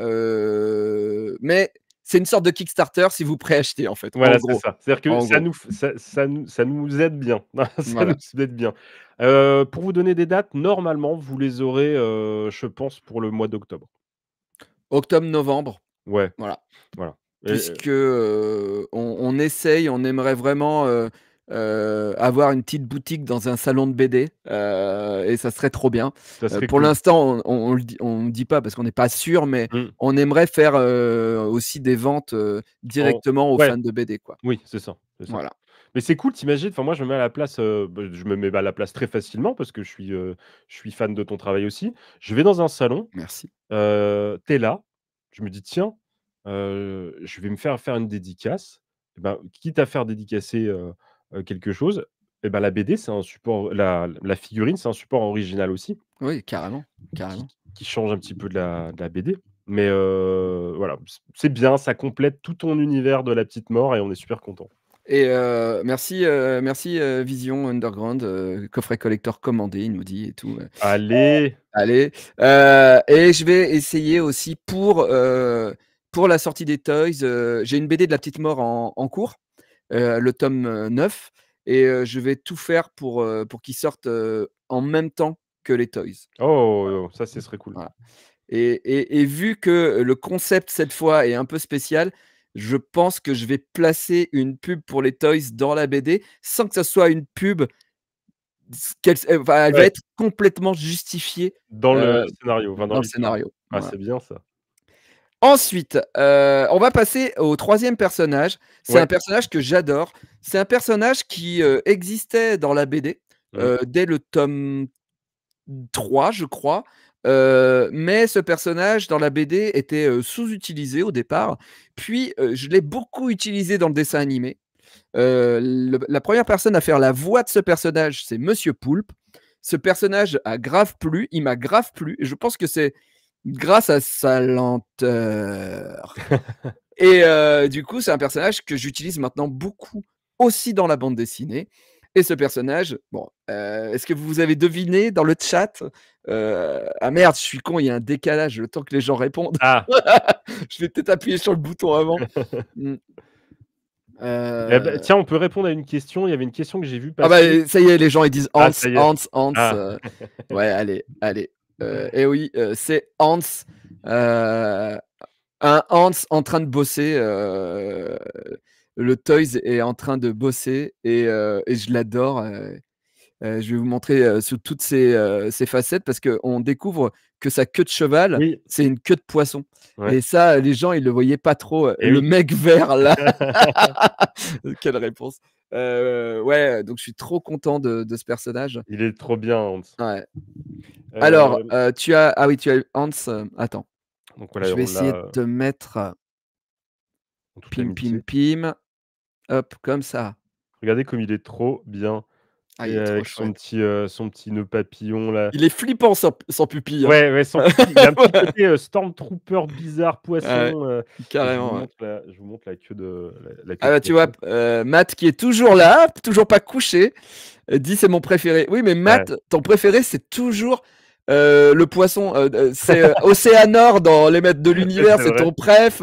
Speaker 2: mais c'est une sorte de Kickstarter si vous préachetez, en fait, en
Speaker 3: Voilà, c'est
Speaker 2: gros,
Speaker 3: ça. C'est-à-dire que
Speaker 2: en gros,
Speaker 3: ça nous aide bien. Ça nous
Speaker 2: voilà.
Speaker 3: aide bien. Pour vous donner des dates, normalement, vous les aurez, je pense pour le mois d'octobre.
Speaker 2: Octobre-novembre,
Speaker 3: Ouais,
Speaker 2: voilà.
Speaker 3: voilà et
Speaker 2: Puisque, on essaye, on aimerait vraiment, avoir une petite boutique dans un salon de BD, et ça serait trop bien.
Speaker 3: ça serait
Speaker 2: Pour
Speaker 3: cool.
Speaker 2: l'instant, on le dit pas parce qu'on n'est pas sûr, mais
Speaker 3: Mmh.
Speaker 2: on aimerait faire, aussi des ventes,
Speaker 3: En
Speaker 2: directement aux
Speaker 3: ouais,
Speaker 2: fans de BD, quoi.
Speaker 3: oui, c'est ça, c'est ça.
Speaker 2: Voilà,
Speaker 3: Mais c'est cool, tu enfin moi je me mets à la place, je me mets à la place très facilement parce que je suis fan de ton travail aussi. Je vais dans un salon,
Speaker 2: merci.
Speaker 3: tu es là, je me dis: «Tiens, je vais me faire une dédicace». Et ben, quitte à faire dédicacer, quelque chose, Et bah, la BD, c'est un support la figurine, c'est un support original aussi,
Speaker 2: Oui, carrément,
Speaker 3: qui
Speaker 2: carrément.
Speaker 3: qui change un petit peu de la BD. Mais voilà, c'est bien, ça complète tout ton univers de La Petite Mort et on est super content.
Speaker 2: Et merci, merci, Vision Underground, coffret collector commandé, il nous dit et tout,
Speaker 3: Allez!
Speaker 2: allez, et je vais essayer aussi pour la sortie des toys, j'ai une BD de La Petite Mort en cours, le tome, 9, et je vais tout faire pour qu'il sorte, en même temps que les toys.
Speaker 3: Oh, ça, ce serait cool.
Speaker 2: Voilà. Et vu que le concept cette fois est un peu spécial, je pense que je vais placer une pub pour les toys dans la BD sans que ça soit une pub enfin, elle va
Speaker 3: Ouais,
Speaker 2: être complètement justifiée,
Speaker 3: dans le
Speaker 2: heu,
Speaker 3: scénario, enfin, dans
Speaker 2: dans le
Speaker 3: l'histoire.
Speaker 2: scénario.
Speaker 3: Ah,
Speaker 2: Voilà.
Speaker 3: c'est bien ça.
Speaker 2: Ensuite, on va passer au troisième personnage. C'est un
Speaker 3: Ouais.
Speaker 2: personnage que j'adore. C'est un personnage qui, existait dans la BD,
Speaker 3: Mmh.
Speaker 2: dès le tome 3, je crois, mais ce personnage dans la BD était, sous-utilisé au départ, puis, je l'ai beaucoup utilisé dans le dessin animé. Le la première personne à faire la voix de ce personnage, c'est Monsieur Poulpe. Ce personnage a grave plu, il m'a grave plu et je pense que c'est grâce à sa lenteur et du coup, c'est un personnage que j'utilise maintenant beaucoup aussi dans la bande dessinée et ce personnage, bon, est-ce que vous avez deviné dans le chat? Ah merde, je suis con, il y a un décalage, le temps que les gens répondent.
Speaker 3: Ah!
Speaker 2: Je vais peut-être appuyer sur le bouton avant. Mmh,
Speaker 3: Eh bah,
Speaker 2: heu,
Speaker 3: tiens, on peut répondre à une question. Il y avait une question que j'ai vue
Speaker 2: ah bah,
Speaker 3: passer.
Speaker 2: ça y est, les gens ils disent
Speaker 3: Ah,
Speaker 2: Hans,
Speaker 3: ça y est.
Speaker 2: Hans, Hans,
Speaker 3: Ah!
Speaker 2: ouais, allez, allez, et oui, c'est Hans, heu un Hans en train de bosser, le Toys est en train de bosser et je l'adore, je vais vous montrer, sous toutes ses facettes parce qu'on découvre que sa queue de cheval,
Speaker 3: Oui,
Speaker 2: c'est une queue de poisson
Speaker 3: ouais.
Speaker 2: et ça, les gens, ils le voyaient pas trop,
Speaker 3: Et
Speaker 2: le
Speaker 3: oui.
Speaker 2: mec vert là. Quelle réponse. Ouais, donc je suis trop content de ce personnage.
Speaker 3: Il est trop bien, Hans.
Speaker 2: Ouais. Alors,
Speaker 3: Hem,
Speaker 2: tu as ah oui, tu as Hans, attends,
Speaker 3: donc voilà,
Speaker 2: je vais
Speaker 3: on
Speaker 2: essayer
Speaker 3: l'a,
Speaker 2: de te mettre,
Speaker 3: en toute
Speaker 2: pim, pim,
Speaker 3: amitié.
Speaker 2: pim. Hop, comme ça.
Speaker 3: Regardez comme il est trop bien
Speaker 2: Ah,
Speaker 3: et
Speaker 2: il est trop
Speaker 3: avec
Speaker 2: chouette.
Speaker 3: son petit nœud papillon là.
Speaker 2: Il est flippant sans pupille, hein.
Speaker 3: Ouais, ouais, sans pupille, il y a un petit côté, Stormtrooper bizarre,
Speaker 2: Ouais,
Speaker 3: poisson, et
Speaker 2: carrément, ouais.
Speaker 3: je vous montre la queue la queue
Speaker 2: Ah
Speaker 3: de
Speaker 2: bah, tu vois,
Speaker 3: poisson.
Speaker 2: Matt qui est toujours là, toujours pas couché, dit: «C'est mon préféré». Oui, mais
Speaker 3: Ouais,
Speaker 2: Matt, ton préféré, c'est toujours, le poisson, c'est, Océanor dans Les Maîtres de l'Univers,
Speaker 3: c'est
Speaker 2: c'est
Speaker 3: vrai.
Speaker 2: ton préf,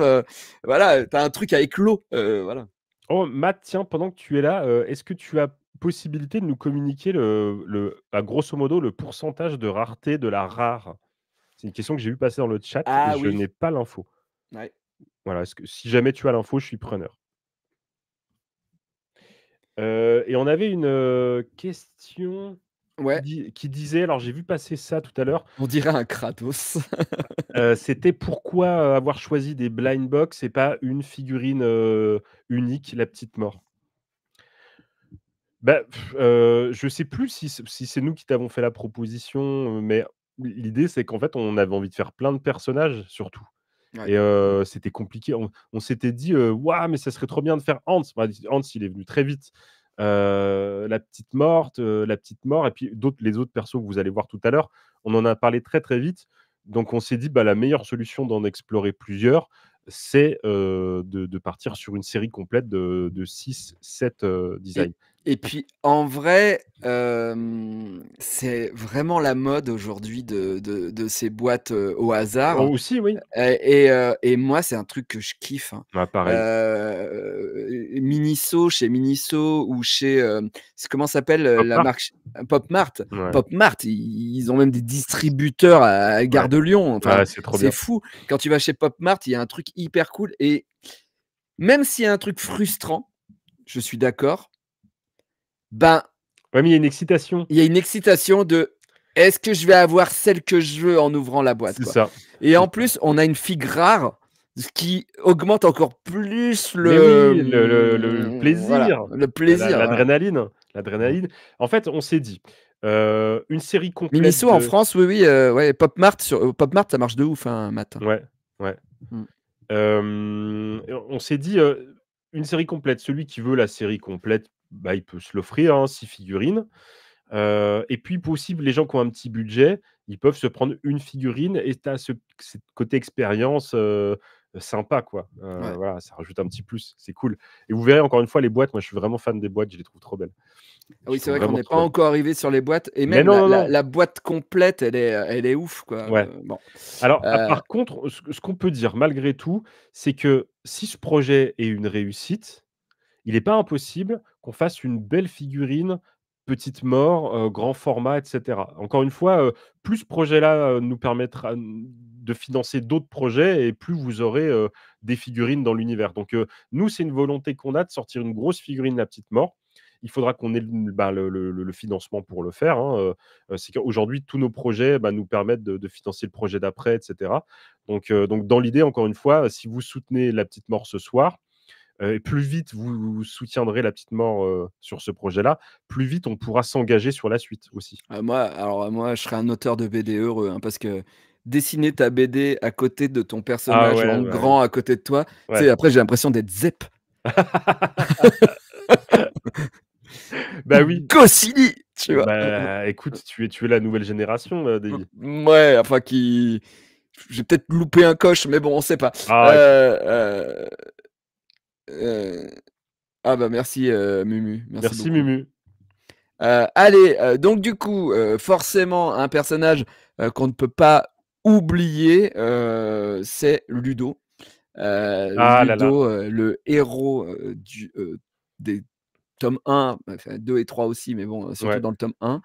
Speaker 2: voilà, tu as un truc avec l'eau, voilà.
Speaker 3: Oh Matt, tiens, pendant que tu es là, est-ce que tu as possibilité de nous communiquer grosso modo, le pourcentage de rareté de la rare? C'est une question que j'ai vu passer dans le chat et
Speaker 2: Ah
Speaker 3: je
Speaker 2: oui,
Speaker 3: n'ai pas l'info.
Speaker 2: ouais.
Speaker 3: Voilà, est-ce que si jamais tu as l'info, je suis preneur. Et on avait une, question
Speaker 2: Ouais,
Speaker 3: qui disait, alors j'ai vu passer ça tout à l'heure,
Speaker 2: on dirait un Kratos.
Speaker 3: c'était pourquoi, avoir choisi des blind box et pas une figurine, unique, la petite mort? Bah, je sais plus si c'est nous qui t'avons fait la proposition, mais l'idée c'est qu'en fait, on avait envie de faire plein de personnages surtout
Speaker 2: Ouais.
Speaker 3: et c'était compliqué. On s'était dit, «Waouh, mais ça serait trop bien de faire Hans». Bah, Hans, il est venu très vite. La petite mort et puis les autres persos que vous allez voir tout à l'heure, on en a parlé très, très vite. Donc on s'est dit, bah, la meilleure solution d'en explorer plusieurs, c'est, de partir sur une série complète de 6-7
Speaker 2: Et
Speaker 3: designs.
Speaker 2: et puis en vrai, c'est vraiment la mode aujourd'hui de ces boîtes, au hasard,
Speaker 3: Oh aussi, oui.
Speaker 2: et moi, c'est un truc que je kiffe, hein.
Speaker 3: Ah pareil.
Speaker 2: Miniso, chez Miniso ou chez, comment s'appelle,
Speaker 3: Pop
Speaker 2: la
Speaker 3: Mart?
Speaker 2: marque Pop Mart.
Speaker 3: Ouais,
Speaker 2: Pop Mart, ils ont même des distributeurs à
Speaker 3: ouais,
Speaker 2: Gare de Lyon, enfin,
Speaker 3: ouais, c'est trop
Speaker 2: c'est
Speaker 3: bien.
Speaker 2: fou. Quand tu vas chez Pop Mart, il y a un truc hyper cool et même s'il y a un truc frustrant, je suis d'accord, ben,
Speaker 3: Ouais, mais il y a une excitation.
Speaker 2: il y a une excitation de: «Est-ce que je vais avoir celle que je veux en ouvrant la boîte,
Speaker 3: C'est
Speaker 2: quoi?»
Speaker 3: ça,
Speaker 2: Et
Speaker 3: c'est
Speaker 2: en
Speaker 3: ça.
Speaker 2: plus, on a une figue rare, ce qui augmente encore plus
Speaker 3: Mais oui, le
Speaker 2: voilà,
Speaker 3: plaisir,
Speaker 2: le plaisir, voilà.
Speaker 3: l'adrénaline. En fait, on s'est dit, une série complète
Speaker 2: Miniso en
Speaker 3: de
Speaker 2: France, oui, oui, ouais, Pop Mart Pop Mart, ça marche de ouf, hein, Matt, hein.
Speaker 3: ouais, ouais.
Speaker 2: Mmh.
Speaker 3: Et on s'est dit, une série complète. Celui qui veut la série complète, bah, il peut se l'offrir, hein, 6 figurines. Et puis possible, les gens qui ont un petit budget, ils peuvent se prendre une figurine et tu as ce côté expérience, sympa quoi.
Speaker 2: Ouais.
Speaker 3: Voilà, ça rajoute un petit plus, c'est cool et vous verrez encore une fois les boîtes, moi je suis vraiment fan des boîtes, je les trouve trop belles.
Speaker 2: Ah
Speaker 3: Je
Speaker 2: oui, c'est
Speaker 3: trouve
Speaker 2: vrai qu'on
Speaker 3: vraiment
Speaker 2: n'est pas
Speaker 3: trop belles.
Speaker 2: encore arrivé sur les boîtes et
Speaker 3: Mais
Speaker 2: même
Speaker 3: non,
Speaker 2: la
Speaker 3: non,
Speaker 2: la
Speaker 3: non,
Speaker 2: la boîte complète, elle est ouf, quoi,
Speaker 3: ouais.
Speaker 2: bon.
Speaker 3: Alors,
Speaker 2: Heu,
Speaker 3: par contre, ce qu'on peut dire malgré tout, c'est que si ce projet est une réussite, il n'est pas impossible qu'on fasse une belle figurine, petite mort, grand format et cetera. Encore une fois, plus ce projet-là, nous permettra, de financer d'autres projets et plus vous aurez, des figurines dans l'univers. Donc, nous, c'est une volonté qu'on a de sortir une grosse figurine La Petite Mort. Il faudra qu'on ait le financement pour le faire, hein, c'est qu'aujourd'hui tous nos projets, bah, nous permettent de financer le projet d'après et cetera. Donc dans l'idée, encore une fois, si vous soutenez La Petite Mort ce soir, et plus vite vous soutiendrez La Petite Mort, sur ce projet-là, plus vite on pourra s'engager sur la suite aussi.
Speaker 2: moi, je serais un auteur de BD heureux, hein, parce que dessiner ta BD à côté de ton
Speaker 3: Ah
Speaker 2: personnage
Speaker 3: ouais,
Speaker 2: en
Speaker 3: bah, oui.
Speaker 2: grand à côté de toi, tu
Speaker 3: Ouais.
Speaker 2: sais, après j'ai l'impression d'être Zep
Speaker 3: Bah,
Speaker 2: ou
Speaker 3: oui,
Speaker 2: Goscinny, tu vois?
Speaker 3: bah, écoute, tu es la nouvelle génération, Davy.
Speaker 2: Ouais, enfin qui j'ai peut-être loupé un coche, mais bon, on sait pas.
Speaker 3: Ah écoute,
Speaker 2: Heu heu, ah bah, merci, Mumu, merci
Speaker 3: merci
Speaker 2: beaucoup.
Speaker 3: Mumu.
Speaker 2: Allez, donc du coup, forcément un personnage, qu'on ne peut pas oublier, c'est Ludo.
Speaker 3: Ah là là,
Speaker 2: Ludo, le héros, des tomes 1, enfin 2 et 3 aussi, mais bon, surtout
Speaker 3: ouais.
Speaker 2: dans le tome 1.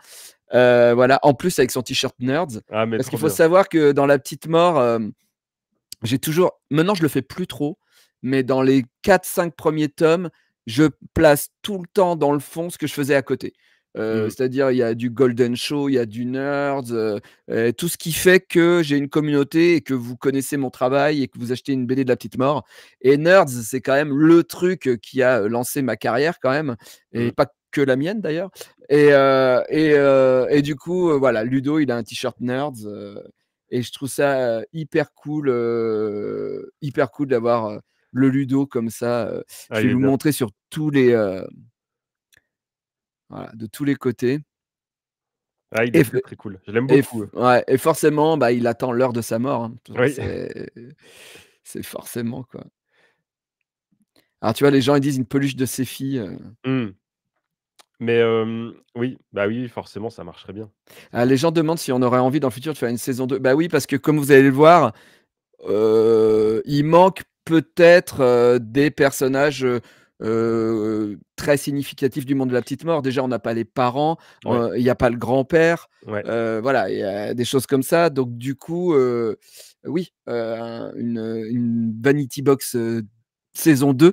Speaker 2: Voilà, en plus avec son t-shirt Nerds.
Speaker 3: Ah mais
Speaker 2: Parce qu'il
Speaker 3: trop
Speaker 2: faut
Speaker 3: bien.
Speaker 2: savoir que dans La Petite Mort, j'ai toujours maintenant je le fais plus trop, mais dans les 4-5 premiers tomes, je place tout le temps dans le fond ce que je faisais à côté.
Speaker 3: Mmh.
Speaker 2: C'est-à-dire il y a du Golden Show, il y a du Nerds, tout ce qui fait que j'ai une communauté et que vous connaissez mon travail et que vous achetez une BD de La Petite Mort et Nerds, c'est quand même le truc, qui a, lancé ma carrière quand même et
Speaker 3: Mmh.
Speaker 2: pas que la mienne d'ailleurs et du coup, voilà, Ludo, il a un t-shirt Nerds, et je trouve ça, hyper cool d'avoir, le Ludo comme ça,
Speaker 3: Ah
Speaker 2: je
Speaker 3: il
Speaker 2: vais
Speaker 3: est
Speaker 2: vous
Speaker 3: bien.
Speaker 2: montrer sur tous les, voilà, de tous les côtés
Speaker 3: Ah il
Speaker 2: et
Speaker 3: est
Speaker 2: f
Speaker 3: très, très cool. Je l'aime beaucoup,
Speaker 2: ouais et forcément, bah, il attend l'heure de sa mort, hein.
Speaker 3: oui.
Speaker 2: C'est forcément, quoi. Alors tu vois, les gens, ils disent: «Une peluche de ses filles»,
Speaker 3: Mmh. Mais oui, bah, oui, forcément ça marcherait bien.
Speaker 2: les gens demandent si on aurait envie dans le futur de faire une saison 2. Bah, oui, parce que comme vous allez le voir, il manque peut-être, des personnages, très significatifs du monde de La Petite Mort. Déjà, on n'a pas les parents,
Speaker 3: Ouais,
Speaker 2: il y a pas le grand-père,
Speaker 3: ouais.
Speaker 2: voilà, il y a des choses comme ça. Donc du coup, oui, une Vanity Box, saison 2,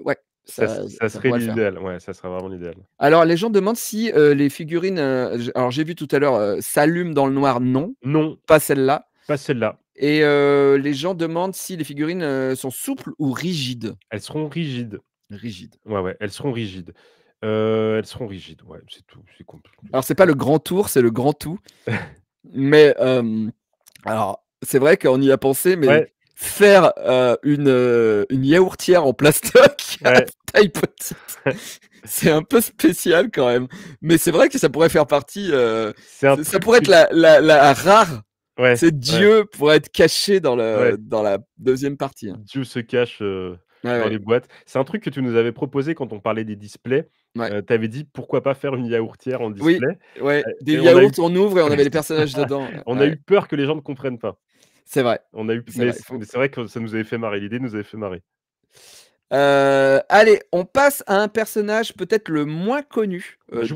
Speaker 2: ouais,
Speaker 3: Ça
Speaker 2: ça
Speaker 3: serait
Speaker 2: pourrait le faire.
Speaker 3: l'idéal, ouais, ça serait vraiment l'idéal.
Speaker 2: Alors les gens demandent si, les figurines, j'ai vu tout à l'heure, s'allument dans le noir. Non,
Speaker 3: Non,
Speaker 2: pas celle-là.
Speaker 3: pas celle-là.
Speaker 2: Et les gens demandent si les figurines, sont souples ou rigides?
Speaker 3: Elles seront rigides.
Speaker 2: Rigides.
Speaker 3: Ouais, ouais, elles seront rigides. Elles seront rigides, ouais, c'est tout, c'est compliqué.
Speaker 2: Alors c'est pas le grand tour, c'est le grand tout. Mais alors c'est vrai qu'on y a pensé, mais
Speaker 3: Ouais,
Speaker 2: faire, une yaourtière en plastoc à
Speaker 3: ouais,
Speaker 2: taille petite, c'est un peu spécial quand même. Mais c'est vrai que ça pourrait faire partie,
Speaker 3: c'est un
Speaker 2: ça
Speaker 3: truc
Speaker 2: pourrait
Speaker 3: que
Speaker 2: être la rare.
Speaker 3: ouais,
Speaker 2: C'est
Speaker 3: ouais,
Speaker 2: Dieu pourrait être caché dans
Speaker 3: ouais.
Speaker 2: la deuxième partie, hein.
Speaker 3: Dieu se cache,
Speaker 2: Ouais,
Speaker 3: dans
Speaker 2: ouais,
Speaker 3: les boîtes. C'est un truc que tu nous avais proposé quand on parlait des displays.
Speaker 2: ouais.
Speaker 3: Tu avais dit: «Pourquoi pas faire une yaourtière en
Speaker 2: Oui,
Speaker 3: display?»
Speaker 2: ouais, des
Speaker 3: et on a
Speaker 2: yaourts,
Speaker 3: eu
Speaker 2: on ouvre et on
Speaker 3: ouais,
Speaker 2: avait les
Speaker 3: c'est
Speaker 2: personnages
Speaker 3: ça.
Speaker 2: dedans.
Speaker 3: On a
Speaker 2: Ouais,
Speaker 3: eu peur que les gens ne comprennent pas.
Speaker 2: c'est vrai,
Speaker 3: On a eu
Speaker 2: c'est vrai, faut
Speaker 3: mais c'est vrai que ça nous avait fait marrer. L'idée nous avait fait marrer.
Speaker 2: allez, on passe à un personnage peut-être le moins connu, de
Speaker 3: Je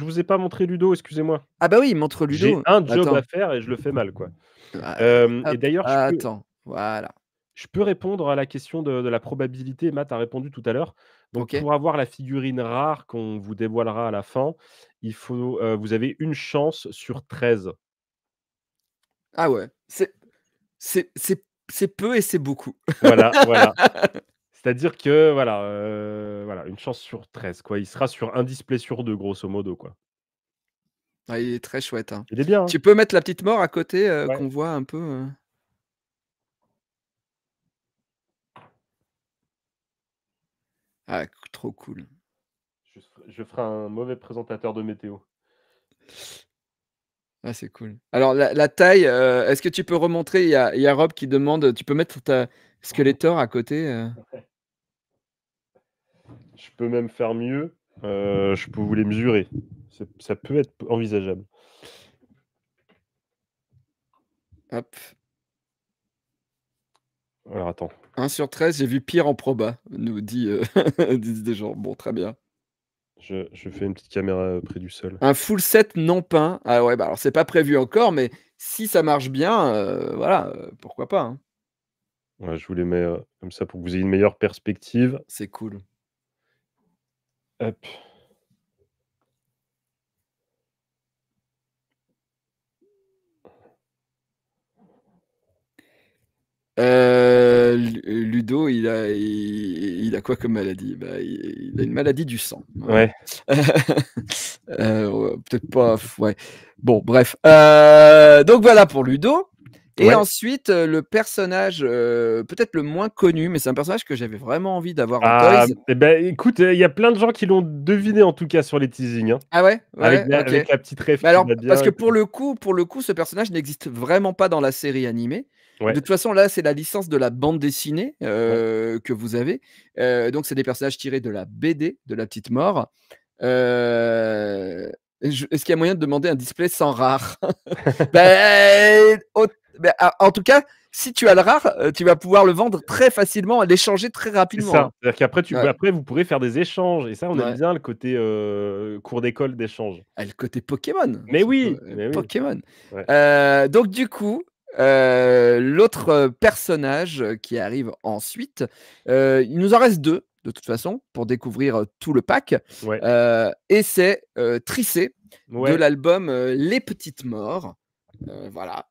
Speaker 3: vous ai pas montré Ludo, excusez-moi.
Speaker 2: ah bah oui, montre
Speaker 3: J'ai
Speaker 2: Ludo.
Speaker 3: un job à
Speaker 2: Attends,
Speaker 3: faire et je le fais mal, quoi. Et
Speaker 2: hop,
Speaker 3: d'ailleurs,
Speaker 2: attends, voilà,
Speaker 3: je peux répondre à la question de la probabilité. Matt a répondu tout à l'heure. Donc
Speaker 2: OK.
Speaker 3: pour avoir la figurine rare qu'on vous dévoilera à la fin, il faut, vous avez une chance sur 13.
Speaker 2: Ah ouais, c'est peu et c'est beaucoup.
Speaker 3: Voilà, voilà. C'est-à-dire que voilà, voilà, une chance sur 13, quoi. Il sera sur un display sur 2, grosso modo, quoi.
Speaker 2: Ouais, il est très chouette, hein.
Speaker 3: Il est bien, hein?
Speaker 2: Tu peux mettre la petite mort à côté,
Speaker 3: Ouais.
Speaker 2: qu'on voit un peu, Ah, trop cool.
Speaker 3: Je ferai un mauvais présentateur de météo.
Speaker 2: Ah, c'est cool. Alors la taille, est-ce que tu peux remontrer? Il y a Rob qui demande, tu peux mettre ta Skeletor à côté?
Speaker 3: Je peux même faire mieux, je peux vous les mesurer. Ça peut être envisageable.
Speaker 2: Hop.
Speaker 3: Alors attends.
Speaker 2: 1/13, j'ai vu pire en proba, nous dit, disent des gens. Bon, très bien.
Speaker 3: Je fais une petite caméra, près du sol.
Speaker 2: Un full set non peint. Ah ouais, bah, alors c'est pas prévu encore, mais si ça marche bien, voilà, pourquoi pas, hein?
Speaker 3: Ouais, je vous les mets, comme ça pour que vous ayez une meilleure perspective.
Speaker 2: C'est cool.
Speaker 3: Hop.
Speaker 2: Ludo, il a quoi comme maladie? Bah, il a une maladie du sang, voilà.
Speaker 3: Ouais.
Speaker 2: Ouais, peut-être pas, ouais. Bon, bref, donc voilà pour Ludo. Et
Speaker 3: Ouais.
Speaker 2: ensuite, le personnage, peut-être le moins connu, mais c'est un personnage que j'avais vraiment envie d'avoir en
Speaker 3: Ah,
Speaker 2: toys.
Speaker 3: et ben, écoute, il y a plein de gens qui l'ont deviné en tout cas sur les teasings, hein.
Speaker 2: Ah ouais?
Speaker 3: Avec
Speaker 2: Ouais,
Speaker 3: la
Speaker 2: OK.
Speaker 3: avec la petite ref
Speaker 2: Mais
Speaker 3: qui
Speaker 2: alors,
Speaker 3: va
Speaker 2: parce
Speaker 3: bien
Speaker 2: que
Speaker 3: et tout.
Speaker 2: pour le coup, ce personnage n'existe vraiment pas dans la série animée. De
Speaker 3: Ouais,
Speaker 2: toute façon, là, c'est la licence de la bande dessinée,
Speaker 3: ouais.
Speaker 2: que vous avez. Donc c'est des personnages tirés de la BD de La Petite Mort. Est-ce qu'il y a moyen de demander un display sans rare? Beh, en tout cas, si tu as le rare, tu vas pouvoir le vendre très facilement, l'échanger très
Speaker 3: C'est
Speaker 2: rapidement,
Speaker 3: ça.
Speaker 2: hein.
Speaker 3: C'est-à-dire qu'après
Speaker 2: Ouais,
Speaker 3: après vous pourrez faire des échanges et ça on aime
Speaker 2: ouais.
Speaker 3: bien le côté, cours d'école d'échange.
Speaker 2: Ah, le côté Pokémon,
Speaker 3: Mais oui, mais oui.
Speaker 2: Pokémon.
Speaker 3: Ouais.
Speaker 2: Donc du coup, l'autre, personnage, qui arrive ensuite, il nous en reste 2 de toute façon pour découvrir, tout le pack,
Speaker 3: Ouais.
Speaker 2: et c'est, Tricé de
Speaker 3: Ouais.
Speaker 2: l'album, Les Petites Morts. Voilà,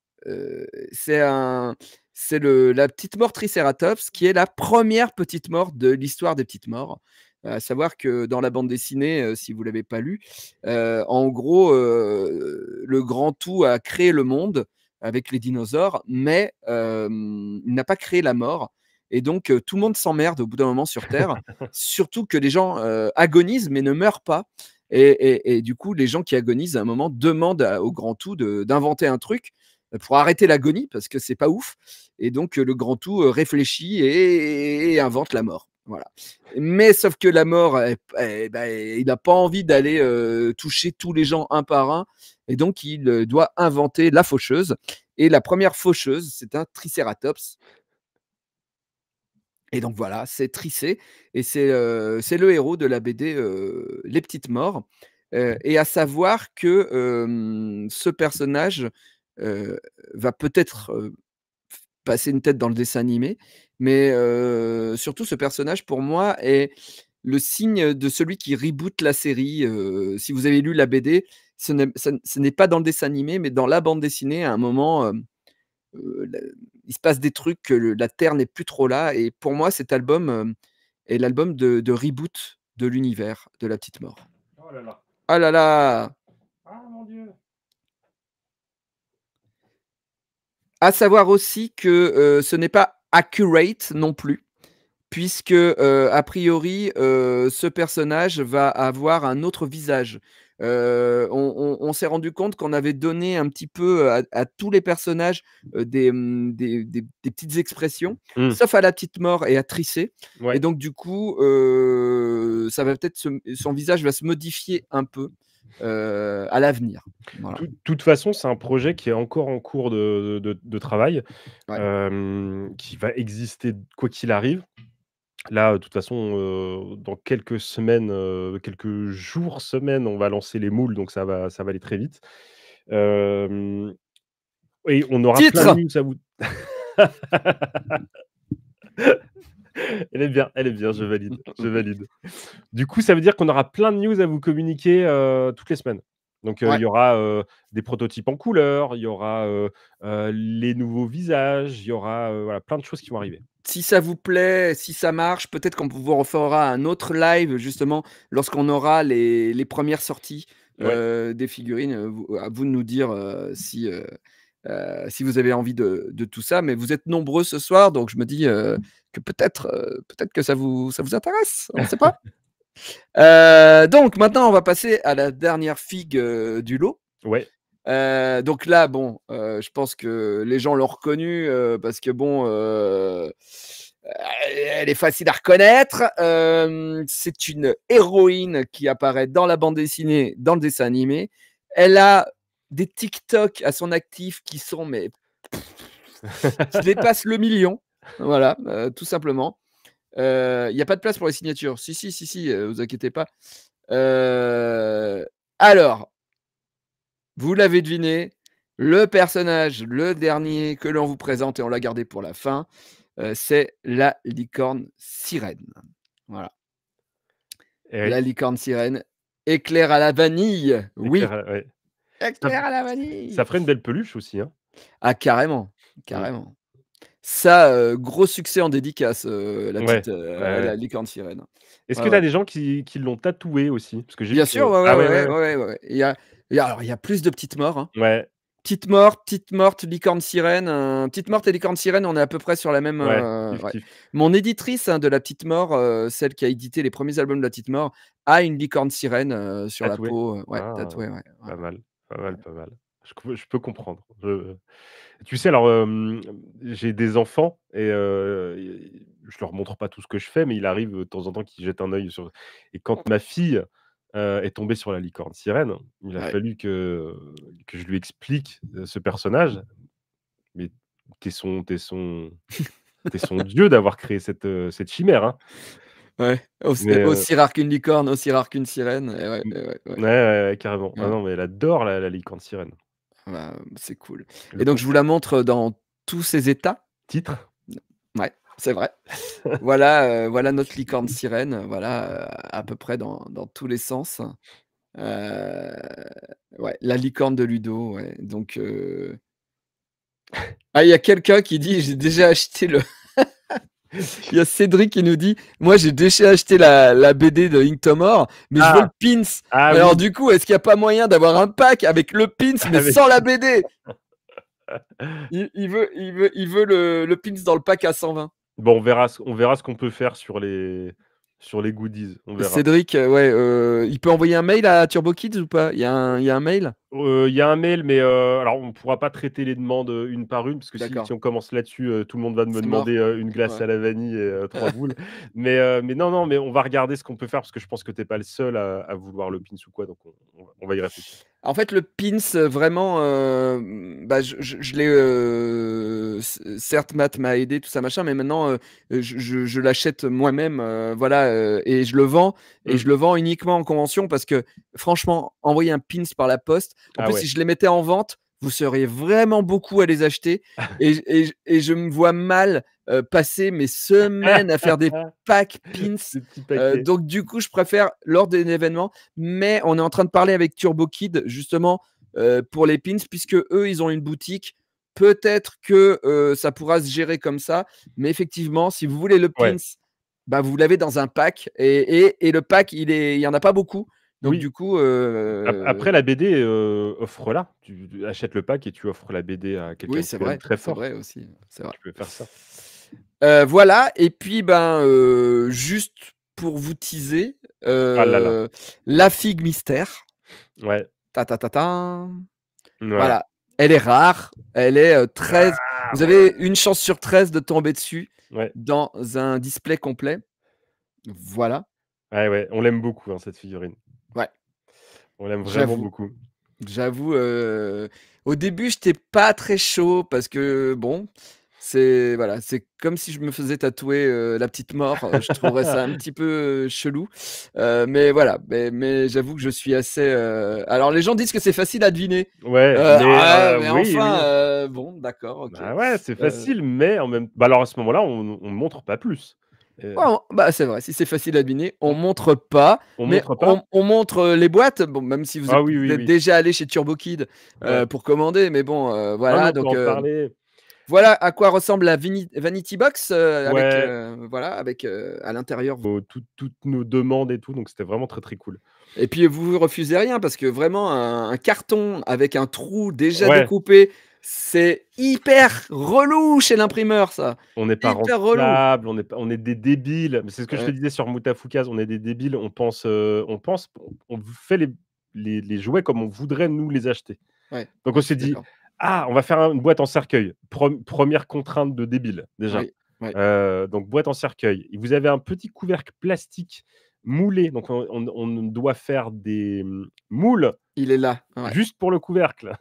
Speaker 2: c'est un c'est la petite mort Tricératops qui est la première petite mort de l'histoire des petites morts. À savoir que dans la bande dessinée, si vous l'avez pas lu, en gros, le Grand Tout a créé le monde avec les dinosaures, mais il n'a pas créé la mort et donc tout le monde s'emmerde au bout d'un moment sur terre. Surtout que les gens, agonisent mais ne meurent pas et du coup, les gens qui agonisent à un moment demandent au Grand Tout d'inventer un truc pour arrêter l'agonie parce que c'est pas ouf et donc le Grand Tout, réfléchit et invente la mort. Voilà. Mais sauf que la mort, bah, il n'a pas envie d'aller toucher tous les gens un par un, et donc il doit inventer la faucheuse. Et la première faucheuse, c'est un Tricératops. Et donc voilà, c'est Tricé, et c'est le héros de la BD Les Petites Morts. Et à savoir que ce personnage va peut-être passer une tête dans le dessin animé, mais surtout ce personnage pour moi est le signe de celui qui reboot la série. Si vous avez lu la BD, ce n'est pas dans le dessin animé, mais dans la bande dessinée, à un moment, la il se passe des trucs, que la Terre n'est plus trop là, et pour moi cet album, est l'album de reboot de l'univers de La Petite Mort.
Speaker 3: Oh là là.
Speaker 2: Ah là là!
Speaker 3: Ah mon Dieu!
Speaker 2: À savoir aussi que, ce n'est pas accurate non plus. Puisque, a priori, ce personnage va avoir un autre visage. On s'est rendu compte qu'on avait donné un petit peu à tous les personnages, des petites expressions,
Speaker 3: Mmh.
Speaker 2: sauf à la petite mort et à Tricé, et
Speaker 3: Ouais.
Speaker 2: donc du coup, ça va peut-être son visage va se modifier un peu, à l'avenir. Voilà.
Speaker 3: Toute façon, c'est un projet qui est encore en cours de travail,
Speaker 2: Ouais.
Speaker 3: qui va exister quoi qu'il arrive. Là, de toute façon, dans quelques semaines, quelques jours, semaines, on va lancer les moules, donc ça va aller très vite. Hem Et on aura plein de
Speaker 2: Titre!
Speaker 3: news à vous elle est bien, je valide, je valide. Du coup, ça veut dire qu'on aura plein de news à vous communiquer, toutes les semaines. Donc, il
Speaker 2: Ouais.
Speaker 3: y aura, des prototypes en couleur, il y aura, les nouveaux visages, il y aura, voilà, plein de choses qui vont arriver.
Speaker 2: Si ça vous plaît, si ça marche, peut-être qu'on vous refera un autre live justement lorsqu'on aura les premières sorties,
Speaker 3: Ouais.
Speaker 2: des figurines, à vous de nous dire, si vous avez envie de tout ça. Mais vous êtes nombreux ce soir, donc je me dis, que peut-être que ça vous intéresse, on ne sait pas. Donc maintenant, on va passer à la dernière figue, du lot.
Speaker 3: Ouais.
Speaker 2: Donc là, bon, je pense que les gens l'ont reconnue, parce que bon, elle est facile à reconnaître. C'est une héroïne qui apparaît dans la bande dessinée, dans le dessin animé. Elle a des TikTok à son actif qui sont mais qui dépassent le million. Voilà, tout simplement. Il y a pas de place pour les signatures. Si, si, si, si, vous inquiétez pas. Alors, vous l'avez deviné, le personnage, le dernier que l'on vous présente et on l'a gardé pour la fin, c'est la licorne sirène. Voilà.
Speaker 3: Et
Speaker 2: La
Speaker 3: oui,
Speaker 2: licorne sirène, éclair à la vanille. Oui,
Speaker 3: éclair, ouais. Ça
Speaker 2: éclair à la
Speaker 3: ça
Speaker 2: vanille.
Speaker 3: ferait une belle peluche aussi, hein.
Speaker 2: Ah carrément,
Speaker 3: Mmh.
Speaker 2: carrément. Ça, gros succès en dédicace, la
Speaker 3: Ouais,
Speaker 2: petite,
Speaker 3: ouais, ouais.
Speaker 2: la licorne sirène.
Speaker 3: Est-ce
Speaker 2: Ouais,
Speaker 3: que tu as
Speaker 2: ouais.
Speaker 3: des gens qui l'ont tatoué aussi? Parce que j'ai vu
Speaker 2: Bien sûr,
Speaker 3: que
Speaker 2: ouais, ouais,
Speaker 3: ah ouais,
Speaker 2: ouais,
Speaker 3: ouais, ouais.
Speaker 2: ouais, ouais, ouais. Il y a plus de petites morts, hein.
Speaker 3: Ouais,
Speaker 2: Petite morte, licorne sirène, petite morte et licorne sirène, on est à peu près sur la même,
Speaker 3: ouais, kiff,
Speaker 2: ouais.
Speaker 3: kiff.
Speaker 2: Mon éditrice, hein, de la petite mort, celle qui a édité les premiers albums de la petite mort, a une licorne sirène, sur la
Speaker 3: Tatoué?
Speaker 2: peau, ouais,
Speaker 3: Ah,
Speaker 2: tatouée, ouais, ouais,
Speaker 3: pas mal, pas mal,
Speaker 2: ouais.
Speaker 3: pas mal. Je peux comprendre. Tu sais, alors, j'ai des enfants et je leur montre pas tout ce que je fais, mais il arrive, de temps en temps qu'ils jettent un œil sur et quand ma fille, est tombée sur la licorne sirène, il a
Speaker 2: Ouais.
Speaker 3: fallu que je lui explique, ce personnage. Mais tu es son dieu d'avoir créé cette chimère, hein.
Speaker 2: Ouais,
Speaker 3: Mais,
Speaker 2: aussi rare qu'une licorne, aussi rare qu'une sirène
Speaker 3: mmh,
Speaker 2: et ouais, ouais,
Speaker 3: ouais, ouais, ouais, carrément. Ah
Speaker 2: ouais.
Speaker 3: non, mais elle adore la licorne sirène.
Speaker 2: Bah, c'est cool
Speaker 3: Le
Speaker 2: et donc je vous
Speaker 3: concept
Speaker 2: la montre dans tous ses états.
Speaker 3: titre?
Speaker 2: Ouais, c'est vrai. Voilà, voilà notre licorne sirène, voilà, à peu près dans tous les sens. Heu, ouais, la licorne de Ludo, ouais, donc ah, il y a quelqu'un qui dit: «J'ai déjà acheté le» il y a Cédric qui nous dit: «Moi, j'ai déjà acheté la BD de Inktomore, mais je veux le
Speaker 3: Ah!
Speaker 2: pins».
Speaker 3: Ah
Speaker 2: Alors
Speaker 3: oui!
Speaker 2: du coup, est-ce qu'il y a pas moyen d'avoir un pack avec le pins, mais
Speaker 3: Avec
Speaker 2: sans la BD? Il veut le pins dans le pack à 120.
Speaker 3: bon, on verra ce qu'on peut faire sur les goodies, on verra.
Speaker 2: Cédric, ouais, il peut envoyer un mail à Turbo Kids ou pas? Il y a un mail?
Speaker 3: Il y a un mail, mais alors on pourra pas traiter les demandes, une par une, parce que si
Speaker 2: D'accord,
Speaker 3: on commence là-dessus, tout le monde va me
Speaker 2: c'est
Speaker 3: demander,
Speaker 2: mort.
Speaker 3: une glace
Speaker 2: Ouais.
Speaker 3: à la vanille et 3 boules. Mais non, non, mais on va regarder ce qu'on peut faire, parce que je pense que tu es pas le seul à vouloir le pins ou quoi, donc on va y réfléchir.
Speaker 2: En fait, le pins, vraiment, bah, je l'ai, certes, Matt m'a aidé, tout ça, machin, mais maintenant, je l'achète moi-même, voilà, et
Speaker 3: Mmh.
Speaker 2: je le vends uniquement en convention parce que franchement, envoyer un pins par la poste en
Speaker 3: Ah
Speaker 2: plus, si
Speaker 3: ouais.
Speaker 2: je les mettais en vente, vous seriez vraiment beaucoup à les acheter et je me vois mal, passer mes semaines à faire des packs pins,
Speaker 3: Des petits paquets.
Speaker 2: donc du coup, je préfère lors d'un événement mais on est en train de parler avec Turbo Kid justement, pour les pins puisque eux, ils ont une boutique. Peut-être que, ça pourra se gérer comme ça, mais effectivement, si vous voulez le pins,
Speaker 3: Ouais.
Speaker 2: bah, vous l'avez dans un pack et le pack, il y en a pas beaucoup. Donc
Speaker 3: Oui,
Speaker 2: du coup,
Speaker 3: après la BD, offre-la. Tu achètes le pack et tu offres la BD à quelqu'un
Speaker 2: oui,
Speaker 3: que tu aimes très
Speaker 2: c'est
Speaker 3: fort.
Speaker 2: vrai aussi, c'est vrai.
Speaker 3: Tu peux faire ça.
Speaker 2: Voilà et puis, ben, juste pour vous teaser,
Speaker 3: Ah là là.
Speaker 2: la figue mystère.
Speaker 3: Ouais,
Speaker 2: Ta ta ta ta.
Speaker 3: ouais.
Speaker 2: Voilà, elle est rare, elle est, 13.
Speaker 3: Ah
Speaker 2: Vous
Speaker 3: ouais!
Speaker 2: avez une chance sur 13 de tomber dessus
Speaker 3: Ouais,
Speaker 2: dans un display complet. Voilà,
Speaker 3: ouais, ouais, on l'aime beaucoup, hein, cette figurine.
Speaker 2: ouais,
Speaker 3: On l'aime vraiment
Speaker 2: j'avoue,
Speaker 3: beaucoup.
Speaker 2: j'avoue, au début, j'étais pas très chaud parce que bon, c'est voilà, c'est comme si je me faisais tatouer, la petite mort, je trouverais ça un petit peu, chelou, mais voilà, mais j'avoue que je suis assez, alors les gens disent que c'est facile à deviner,
Speaker 3: Ouais, mais
Speaker 2: ah mais
Speaker 3: oui,
Speaker 2: enfin,
Speaker 3: oui.
Speaker 2: bon d'accord, OK,
Speaker 3: Bah, ouais, c'est
Speaker 2: heu
Speaker 3: facile, mais en même bah, alors à ce moment-là, on montre pas plus.
Speaker 2: ouais, bah, c'est vrai, si c'est facile à deviner, on
Speaker 3: On
Speaker 2: montre pas,
Speaker 3: on
Speaker 2: mais
Speaker 3: montre pas?
Speaker 2: on montre, les boîtes. Bon, même si
Speaker 3: Ah oui,
Speaker 2: vous
Speaker 3: oui,
Speaker 2: êtes
Speaker 3: oui.
Speaker 2: déjà allé chez Turbo Kid,
Speaker 3: Ouais.
Speaker 2: pour commander, mais bon,
Speaker 3: Ah mais
Speaker 2: voilà
Speaker 3: on peut
Speaker 2: donc
Speaker 3: en parler.
Speaker 2: voilà à quoi ressemble la Vanity Box, avec,
Speaker 3: Ouais,
Speaker 2: voilà, avec, à l'intérieur
Speaker 3: toutes nos demandes et tout, donc c'était vraiment très, très cool.
Speaker 2: et puis vous refusez rien parce que vraiment un carton avec un trou déjà
Speaker 3: Ouais,
Speaker 2: découpé, C'est hyper relou chez l'imprimeur ça.
Speaker 3: On n'est pas
Speaker 2: Hyper relou.
Speaker 3: rentable, on est des débiles. Mais c'est ce que je te
Speaker 2: Ouais,
Speaker 3: disais sur Moutafoukaz, on est des débiles, on fait les jouets comme on voudrait nous les acheter.
Speaker 2: ouais,
Speaker 3: Donc
Speaker 2: ouais,
Speaker 3: on
Speaker 2: je suis
Speaker 3: s'est dit:
Speaker 2: d'accord.
Speaker 3: «Ah, on va faire une boîte en cercueil». 1re contrainte de débile déjà.
Speaker 2: Oui, ouais,
Speaker 3: Donc boîte en cercueil. Et vous avez un petit couvercle plastique moulé, donc on doit faire des, moules
Speaker 2: il est là. Ouais,
Speaker 3: juste pour le couvercle.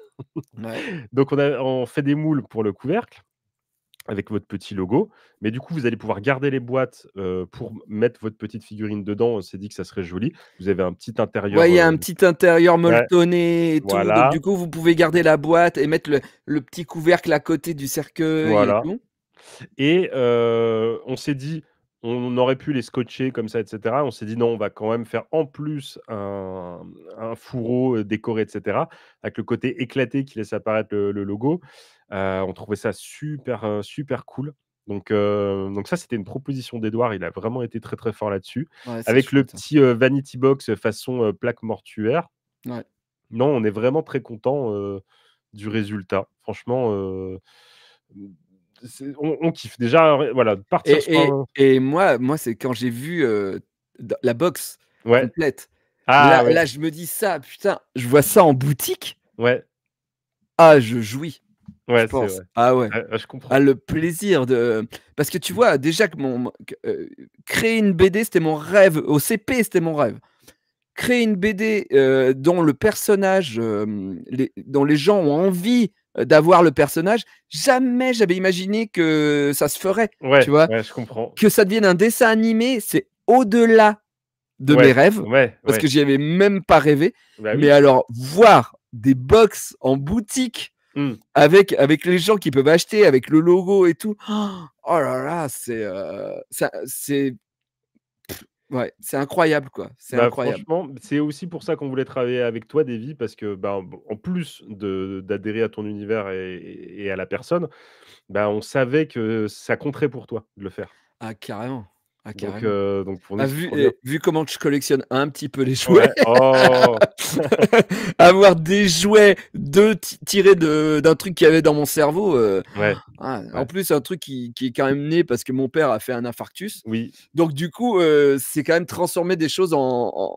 Speaker 2: ouais.
Speaker 3: Donc on fait des moules pour le couvercle avec votre petit logo, mais du coup, vous allez pouvoir garder les boîtes, pour mettre votre petite figurine dedans. On s'est dit que ça serait joli. Vous avez un petit
Speaker 2: Ouais,
Speaker 3: intérieur,
Speaker 2: il y a un petit intérieur
Speaker 3: ouais,
Speaker 2: molletonné et tout, donc
Speaker 3: voilà,
Speaker 2: du coup, vous pouvez garder la boîte et mettre le petit couvercle à côté du cercueil et
Speaker 3: voilà.
Speaker 2: tout.
Speaker 3: Et on s'est dit: «On aurait pu les scotcher comme ça et cetera». On s'est dit: «Non, on va quand même faire en plus un fourreau, décoré et cetera», avec le côté éclaté qui laisse apparaître le logo. On trouvait ça super, super cool. Donc ça, c'était une proposition d'Édouard. Il a vraiment été très, très fort là-dessus.
Speaker 2: Ouais, c'est
Speaker 3: Avec le
Speaker 2: chouette ça.
Speaker 3: petit, vanity box façon, plaque mortuaire.
Speaker 2: Ouais.
Speaker 3: Non, on est vraiment très content, du résultat. Franchement, on kiffe. Déjà, voilà, partir sur un
Speaker 2: Et moi, c'est quand j'ai vu, dans la box
Speaker 3: ouais.
Speaker 2: complète.
Speaker 3: Ah ouais,
Speaker 2: Là, je me dis: «Ça, putain, je vois ça en boutique,
Speaker 3: ouais,
Speaker 2: ah, je jouis», je
Speaker 3: ouais, c'est
Speaker 2: pense.
Speaker 3: vrai.
Speaker 2: Ah ouais.
Speaker 3: Ouais, ouais, je
Speaker 2: Ah,
Speaker 3: comprends.
Speaker 2: le plaisir de parce que tu vois, déjà que créer une BD, c'était mon rêve. Au CP, c'était mon rêve. Créer une BD, dont le personnage, dont les gens ont envie, d'avoir le personnage, jamais j'avais imaginé que ça se ferait, tu
Speaker 3: Ouais,
Speaker 2: vois?
Speaker 3: ouais, je comprends.
Speaker 2: Que ça devienne un dessin animé, c'est au-delà de mes
Speaker 3: Ouais,
Speaker 2: rêves,
Speaker 3: ouais,
Speaker 2: parce
Speaker 3: ouais.
Speaker 2: que j'y avais même pas rêvé.
Speaker 3: Bah
Speaker 2: Mais
Speaker 3: oui.
Speaker 2: alors voir des box en boutique
Speaker 3: Mmh.
Speaker 2: avec les gens qui peuvent acheter, avec le logo et tout, oh là là, c'est ouais, c'est incroyable quoi, c'est
Speaker 3: Bah,
Speaker 2: incroyable.
Speaker 3: franchement, c'est aussi pour ça qu'on voulait travailler avec toi, Davy, parce que, ben, en plus d'adhérer à ton univers et à la personne, bah, on savait que ça compterait pour toi de le faire.
Speaker 2: Ah carrément, ah
Speaker 3: Donc
Speaker 2: carrément.
Speaker 3: heu, donc pour nous,
Speaker 2: Ah
Speaker 3: c'est trop bien.
Speaker 2: vu comment je collectionne un petit peu les jouets,
Speaker 3: Ouais. Oh!
Speaker 2: avoir des jouets tirés d'un truc qu'il y avait dans mon cerveau,
Speaker 3: Ouais,
Speaker 2: en
Speaker 3: ouais.
Speaker 2: plus un truc qui est quand même né parce que mon père a fait un infarctus.
Speaker 3: Oui.
Speaker 2: Donc du coup, c'est quand même transformer des choses en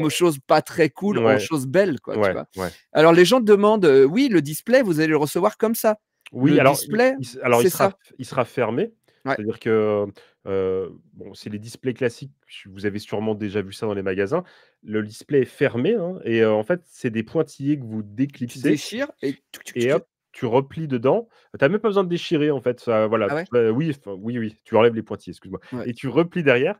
Speaker 2: choses pas très cool en
Speaker 3: Ouais,
Speaker 2: choses belles quoi, tu
Speaker 3: ouais,
Speaker 2: vois?
Speaker 3: ouais.
Speaker 2: Alors les gens demandent, «Oui, le display, vous allez le recevoir comme ça?»
Speaker 3: Oui,
Speaker 2: Le
Speaker 3: alors
Speaker 2: display,
Speaker 3: il
Speaker 2: c'est ça.
Speaker 3: sera fermé.
Speaker 2: Ouais.
Speaker 3: C'est-à-dire que, bon, c'est les displays classiques, vous avez sûrement déjà vu ça dans les magasins. Le display est fermé, hein, et en fait, c'est des pointillés que vous
Speaker 2: Tu
Speaker 3: déclipsez
Speaker 2: déchires et tuc tuc
Speaker 3: et
Speaker 2: tuc.
Speaker 3: hop, tu replies dedans. Tu as même pas besoin de déchirer, en fait, ça voilà,
Speaker 2: Ah ouais?
Speaker 3: oui, enfin, oui, oui, tu enlèves les pointillés, excuse-moi,
Speaker 2: Ouais.
Speaker 3: et tu replies derrière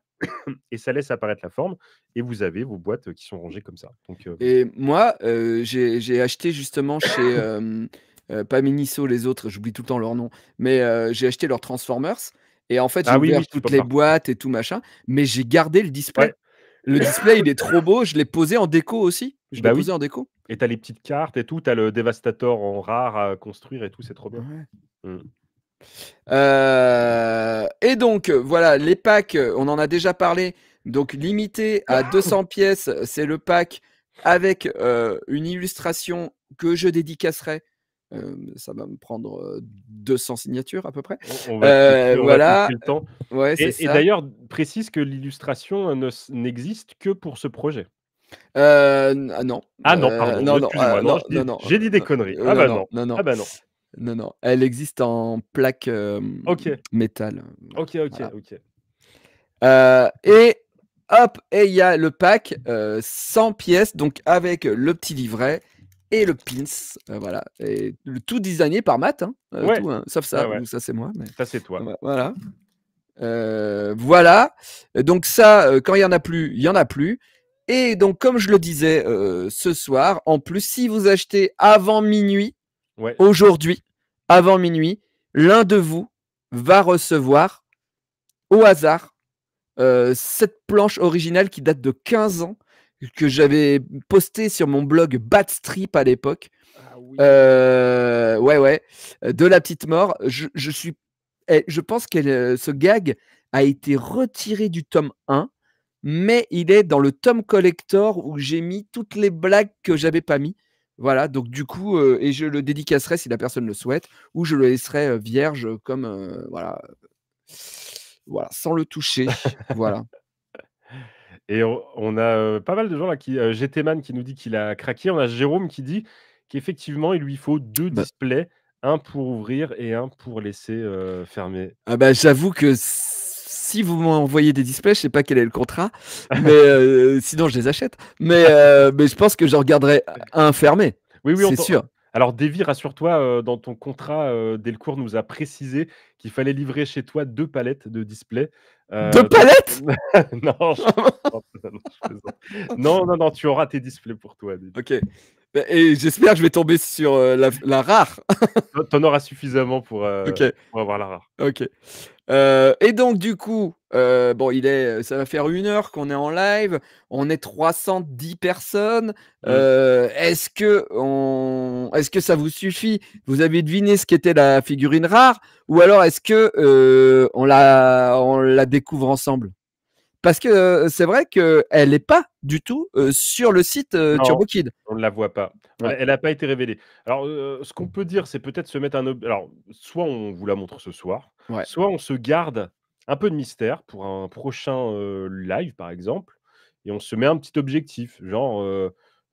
Speaker 3: et ça laisse apparaître la forme et vous avez vos boîtes, qui sont rangées comme ça.
Speaker 2: Et moi, j'ai acheté justement chez, pas Miniso, les autres, j'oublie tout le temps leur nom, mais j'ai acheté leurs Transformers et en fait, j'ai
Speaker 3: Ah oui,
Speaker 2: ouvert
Speaker 3: oui, c'est
Speaker 2: toutes les
Speaker 3: Pop Art.
Speaker 2: boîtes et tout machin, mais j'ai gardé le
Speaker 3: Ouais,
Speaker 2: display. Le display, il est trop beau, je l'ai posé en déco aussi. Je l'ai
Speaker 3: bah
Speaker 2: posé
Speaker 3: oui,
Speaker 2: en déco.
Speaker 3: et tu as les petites cartes et tout, tu as le Devastator en rare à construire et tout, c'est trop bien.
Speaker 2: Ouais.
Speaker 3: Mmh.
Speaker 2: Et donc, voilà, les packs, on en a déjà parlé, donc limité à 200 pièces, c'est le pack avec, une illustration que je dédicacerai. Ça va me prendre, 200 signatures à peu près.
Speaker 3: On va te laisser
Speaker 2: Voilà,
Speaker 3: le temps,
Speaker 2: ouais, c'est
Speaker 3: et
Speaker 2: ça.
Speaker 3: d'ailleurs, précise que l'illustration, n'existe que pour ce projet.
Speaker 2: Ah non,
Speaker 3: Ah non, pardon,
Speaker 2: non, non,
Speaker 3: excusez-moi, non,
Speaker 2: non, non, non,
Speaker 3: j'ai dit des conneries. Ah
Speaker 2: non,
Speaker 3: bah
Speaker 2: non,
Speaker 3: non,
Speaker 2: non,
Speaker 3: ah
Speaker 2: non,
Speaker 3: bah non.
Speaker 2: non, non, elle existe en plaque,
Speaker 3: OK,
Speaker 2: métal,
Speaker 3: OK, OK,
Speaker 2: voilà.
Speaker 3: OK.
Speaker 2: Et hop, et il y a le pack, 100 pièces, donc avec le petit livret et le pins, voilà, et le tout designé par Matt, hein,
Speaker 3: Ouais,
Speaker 2: tout, hein, sauf
Speaker 3: ouais,
Speaker 2: ça,
Speaker 3: ouais,
Speaker 2: ou ça c'est moi, mais
Speaker 3: ça c'est toi.
Speaker 2: voilà. Voilà, donc ça, quand il y en a plus, il y en a plus, et donc comme je le disais, ce soir, en plus, si vous achetez avant minuit,
Speaker 3: Ouais.
Speaker 2: aujourd'hui, avant minuit, l'un de vous va recevoir au hasard cette planche originale qui date de 15 ans, que j'avais postée sur mon blog Batstrip à l'époque.
Speaker 3: Ah oui!
Speaker 2: Ouais, ouais, de la petite mort. Je pense que ce gag a été retiré du tome 1, mais il est dans le tome collector où j'ai mis toutes les blagues que j'avais pas mis. Voilà, donc du coup, et je le dédicacerai si la personne le souhaite, ou je le laisserai vierge comme voilà, voilà, sans le toucher. Voilà.
Speaker 3: Et on a, pas mal de gens là qui, GTman qui nous dit qu'il a craqué. On a Jérôme qui dit qu'effectivement, il lui faut 2
Speaker 2: Bah,
Speaker 3: displays, un pour ouvrir et un pour laisser, fermer.
Speaker 2: ah bah, j'avoue que si vous m'envoyez des displays, je sais pas quel est le contrat, mais sinon je les achète. Mais je pense que j'en garderai un fermé,
Speaker 3: Oui, oui, on
Speaker 2: c'est
Speaker 3: t'en
Speaker 2: sûr.
Speaker 3: alors Davy, rassure-toi, dans ton contrat, Delcourt nous a précisé qu'il fallait livrer chez toi 2 palettes de displays,
Speaker 2: 2
Speaker 3: donc
Speaker 2: palettes?
Speaker 3: non, je plaisante, non, je plaisante. Non, non, non, tu auras tes displays pour toi, Davy.
Speaker 2: OK. Bah, et j'espère que je vais tomber sur, la rare.
Speaker 3: Tu en auras suffisamment
Speaker 2: OK,
Speaker 3: pour avoir la rare.
Speaker 2: OK. Et donc du coup, bon, ça va faire 1 heure qu'on est en live, on est 310 personnes.
Speaker 3: Mmh.
Speaker 2: Est-ce que ça vous suffit? Vous avez deviné ce qu'était la figurine rare? Ou alors est-ce que, on la découvre ensemble? Parce que, c'est vrai qu'elle est pas du tout, sur le site,
Speaker 3: Non,
Speaker 2: TurboKid.
Speaker 3: on ne la voit pas.
Speaker 2: Ouais,
Speaker 3: Elle a pas été révélée. Alors, ce qu'on peut dire, c'est peut-être se mettre alors, soit on vous la montre ce soir,
Speaker 2: ouais.
Speaker 3: soit on se garde un peu de mystère pour un prochain, live, par exemple, et on se met un petit objectif, genre,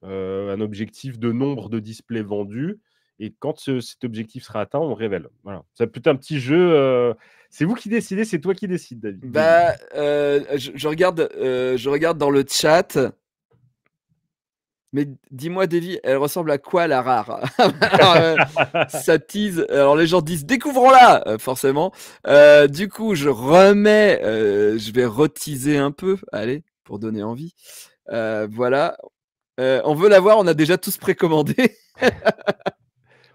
Speaker 3: un objectif de nombre de displays vendus, et quand cet objectif sera atteint, on révèle. Voilà. Ça peut être un petit jeu, c'est vous qui décidez, c'est toi qui décides, Davy.
Speaker 2: Bah, je regarde dans le chat. Mais dis-moi, Davy, elle ressemble à quoi la rare? Alors, ça tease. Alors les gens disent découvrons-la, forcément. Du coup, je vais reteaser un peu, allez, pour donner envie. Voilà. On veut la voir, on a déjà tous précommandé.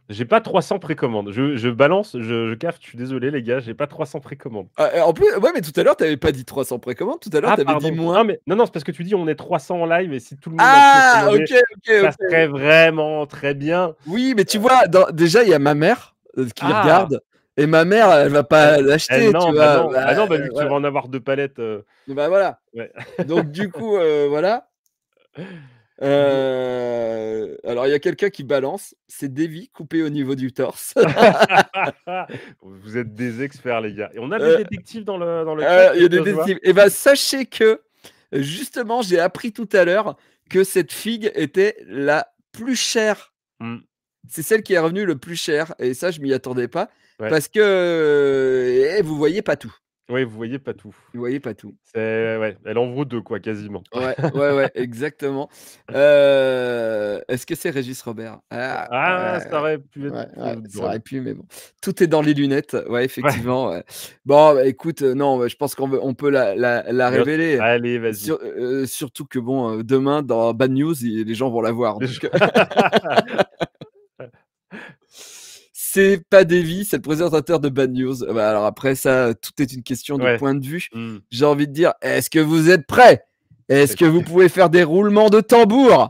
Speaker 3: J'ai pas 300 précommandes. Je balance, je caffe, je suis désolé les gars, j'ai pas 300 précommandes.
Speaker 2: En plus, ouais, mais tout à l'heure, tu avais pas dit 300 précommandes. Tout à l'heure,
Speaker 3: Ah
Speaker 2: tu avais dit
Speaker 3: pardon.
Speaker 2: moins.
Speaker 3: Non mais non, non, c'est parce que tu dis on est 300 en live et si tout le monde a
Speaker 2: Ah,
Speaker 3: précommandé,
Speaker 2: OK, OK,
Speaker 3: ça
Speaker 2: OK.
Speaker 3: serait vraiment très bien.
Speaker 2: Oui, mais tu vois, déjà, il y a ma mère qui
Speaker 3: Ah!
Speaker 2: regarde, et ma mère, elle va
Speaker 3: Eh
Speaker 2: pas
Speaker 3: eh
Speaker 2: l'acheter, tu
Speaker 3: non, bah
Speaker 2: vois.
Speaker 3: non, bah non, bah vu que tu
Speaker 2: Voilà.
Speaker 3: vas en avoir 2 palettes,
Speaker 2: Bah voilà.
Speaker 3: ouais.
Speaker 2: Donc du coup, voilà.
Speaker 3: Do
Speaker 2: Alors il y a quelqu'un qui balance, c'est Davy coupé au niveau du torse.
Speaker 3: Vous êtes des experts les gars et on a des
Speaker 2: Heu,
Speaker 3: détectives dans le chat,
Speaker 2: il y a des
Speaker 3: je vois.
Speaker 2: décimes. Et bah, sachez que, justement, j'ai appris tout à l'heure que cette figue était la plus chère.
Speaker 3: Mmh,
Speaker 2: C'est celle qui est revenue le plus cher, et ça, je m'y attendais pas
Speaker 3: ouais.
Speaker 2: parce que, vous voyez pas tout.
Speaker 3: Oui, vous voyez pas tout.
Speaker 2: Vous voyez pas tout.
Speaker 3: C'est ouais, elle en vaut 2 quoi, quasiment.
Speaker 2: Ouais, ouais, ouais, exactement. Est-ce que c'est Régis Robert? Ah,
Speaker 3: Ah, ça aurait pu être,
Speaker 2: ouais, ouais, ça
Speaker 3: drôle.
Speaker 2: aurait pu, mais bon. Tout est dans les lunettes. Ouais,
Speaker 3: Ouais,
Speaker 2: effectivement, ouais. Bon, bah, écoute, non, bah, je pense on peut la
Speaker 3: bien sûr.
Speaker 2: révéler.
Speaker 3: Allez, vas-y.
Speaker 2: Surtout que bon, demain dans Bad News, les gens vont la voir,
Speaker 3: Les
Speaker 2: donc
Speaker 3: gens
Speaker 2: c'est pas Davy, c'est le présentateur de Bad News. Bah, alors après ça, tout est une question de
Speaker 3: ouais.
Speaker 2: point de vue.
Speaker 3: Mmh.
Speaker 2: J'ai envie de dire: «Est-ce que vous êtes prêts? Est-ce que vous pouvez faire des roulements de tambour,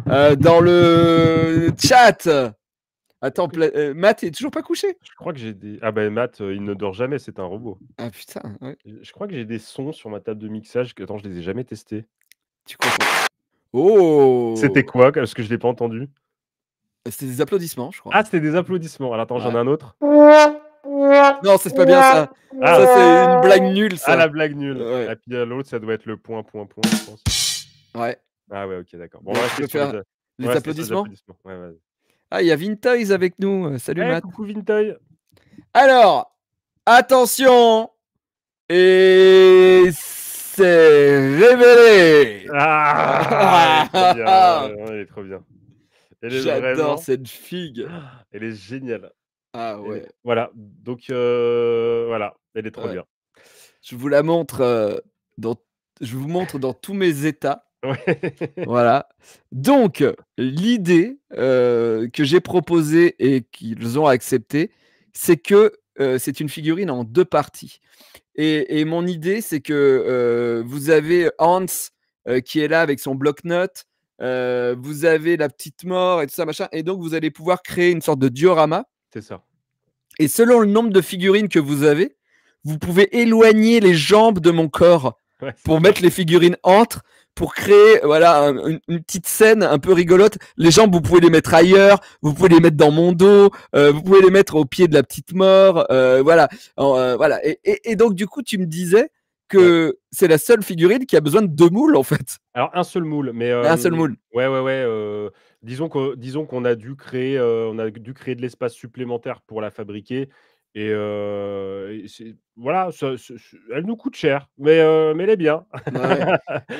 Speaker 2: dans le chat?» Attends, Matt est toujours pas couché?
Speaker 3: Je crois que j'ai des ah bah, Matt, il ne dort jamais, c'est un robot.
Speaker 2: Ah putain, ouais,
Speaker 3: Je crois que j'ai des sons sur ma table de mixage que attends, je les ai jamais testés.
Speaker 2: tu confonds. Oh!
Speaker 3: C'était quoi? Parce que je l'ai pas entendu.
Speaker 2: C'était des applaudissements, je crois.
Speaker 3: Ah, c'était des applaudissements. Alors attends, j'en
Speaker 2: Ouais.
Speaker 3: ai un autre.
Speaker 2: Non, c'est pas bien ça. Ça,
Speaker 3: Ah!
Speaker 2: c'est une blague nulle,
Speaker 3: Ah,
Speaker 2: ça.
Speaker 3: la blague nulle.
Speaker 2: Ouais,
Speaker 3: Et puis, l'autre, ça doit être le point, point, point, je pense.
Speaker 2: ouais.
Speaker 3: Ah ouais, OK, d'accord. Bon, on
Speaker 2: Donc
Speaker 3: va
Speaker 2: tu
Speaker 3: rester
Speaker 2: peux
Speaker 3: sur les
Speaker 2: faire
Speaker 3: on va
Speaker 2: les
Speaker 3: rester sur les
Speaker 2: applaudissements?
Speaker 3: applaudissements. Ouais, vas-y.
Speaker 2: Ah, il y a Vintoys avec nous. Salut
Speaker 3: Eh,
Speaker 2: Matt.
Speaker 3: coucou Vintoy!
Speaker 2: Alors, attention, et c'est révélé.
Speaker 3: Ah! Elle est trop bien, ouais, elle est trop bien. Elle est
Speaker 2: J'adore
Speaker 3: vraiment
Speaker 2: cette figue.
Speaker 3: elle est géniale.
Speaker 2: Ah
Speaker 3: Elle est
Speaker 2: ouais,
Speaker 3: voilà, donc voilà, elle est trop
Speaker 2: ouais.
Speaker 3: bien.
Speaker 2: Je vous la montre, dans je vous montre dans tous mes états.
Speaker 3: Ouais.
Speaker 2: Voilà. Donc, l'idée, que j'ai proposée et qu'ils ont acceptée, c'est que, c'est une figurine en 2 parties, et mon idée, c'est que, vous avez Hans, qui est là avec son bloc-notes, vous avez la petite mort et tout ça machin, et donc vous allez pouvoir créer une sorte de diorama,
Speaker 3: C'est ça.
Speaker 2: et selon le nombre de figurines que vous avez, vous pouvez éloigner les jambes de mon corps
Speaker 3: Ouais, c'est
Speaker 2: pour
Speaker 3: ça.
Speaker 2: mettre les figurines entre, pour créer voilà une petite scène un peu rigolote. Les jambes, vous pouvez les mettre ailleurs, vous pouvez les mettre dans mon dos, vous pouvez les mettre au pied de la petite mort, voilà. Voilà. Et donc du coup, tu me disais
Speaker 3: Ouais.
Speaker 2: que c'est la seule figurine qui a besoin de 2 moules en fait.
Speaker 3: Alors un seul moule, mais
Speaker 2: Un seul moule.
Speaker 3: ouais, ouais, ouais, disons qu'on a dû créer, de l'espace supplémentaire pour la fabriquer et c'est voilà, ça elle nous coûte cher, mais elle est bien.
Speaker 2: Ouais.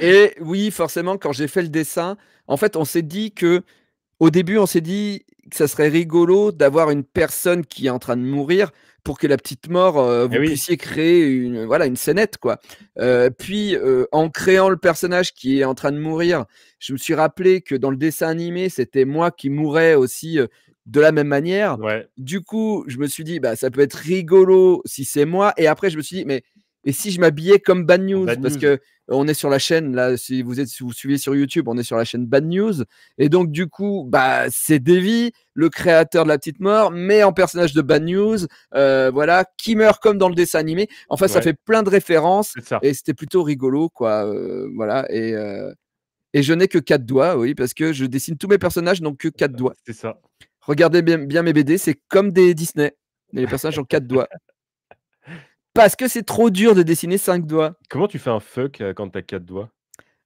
Speaker 2: Et oui, forcément, quand j'ai fait le dessin, en fait, on s'est dit que au début, on s'est dit que ça serait rigolo d'avoir une personne qui est en train de mourir pour que la petite mort,
Speaker 3: Eh
Speaker 2: vous
Speaker 3: oui,
Speaker 2: puissiez créer une voilà, une scénette, quoi. Puis, en créant le personnage qui est en train de mourir, je me suis rappelé que dans le dessin animé, c'était moi qui mourais aussi, de la même manière.
Speaker 3: ouais,
Speaker 2: Du coup, je me suis dit: «Bah, ça peut être rigolo si c'est moi» et après je me suis dit: «Mais et si je m'habillais comme Bad News?»
Speaker 3: bad
Speaker 2: parce
Speaker 3: news.
Speaker 2: que on est sur la chaîne là, si vous suivez sur YouTube, on est sur la chaîne Bad News et donc du coup, bah, c'est Davy, le créateur de La Petite Mort, mais en personnage de Bad News, voilà, qui meurt comme dans le dessin animé. Enfin, ça
Speaker 3: Ouais,
Speaker 2: fait plein de références
Speaker 3: c'est ça,
Speaker 2: et c'était plutôt rigolo, quoi, voilà et je n'ai que 4 doigts, oui, parce que je dessine tous mes personnages n'ont que 4 doigts.
Speaker 3: c'est ça.
Speaker 2: Regardez bien mes BD, c'est comme des Disney, mais les personnages ont 4 doigts. Parce que c'est trop dur de dessiner 5 doigts.
Speaker 3: Comment tu fais un fuck, quand tu as 4 doigts?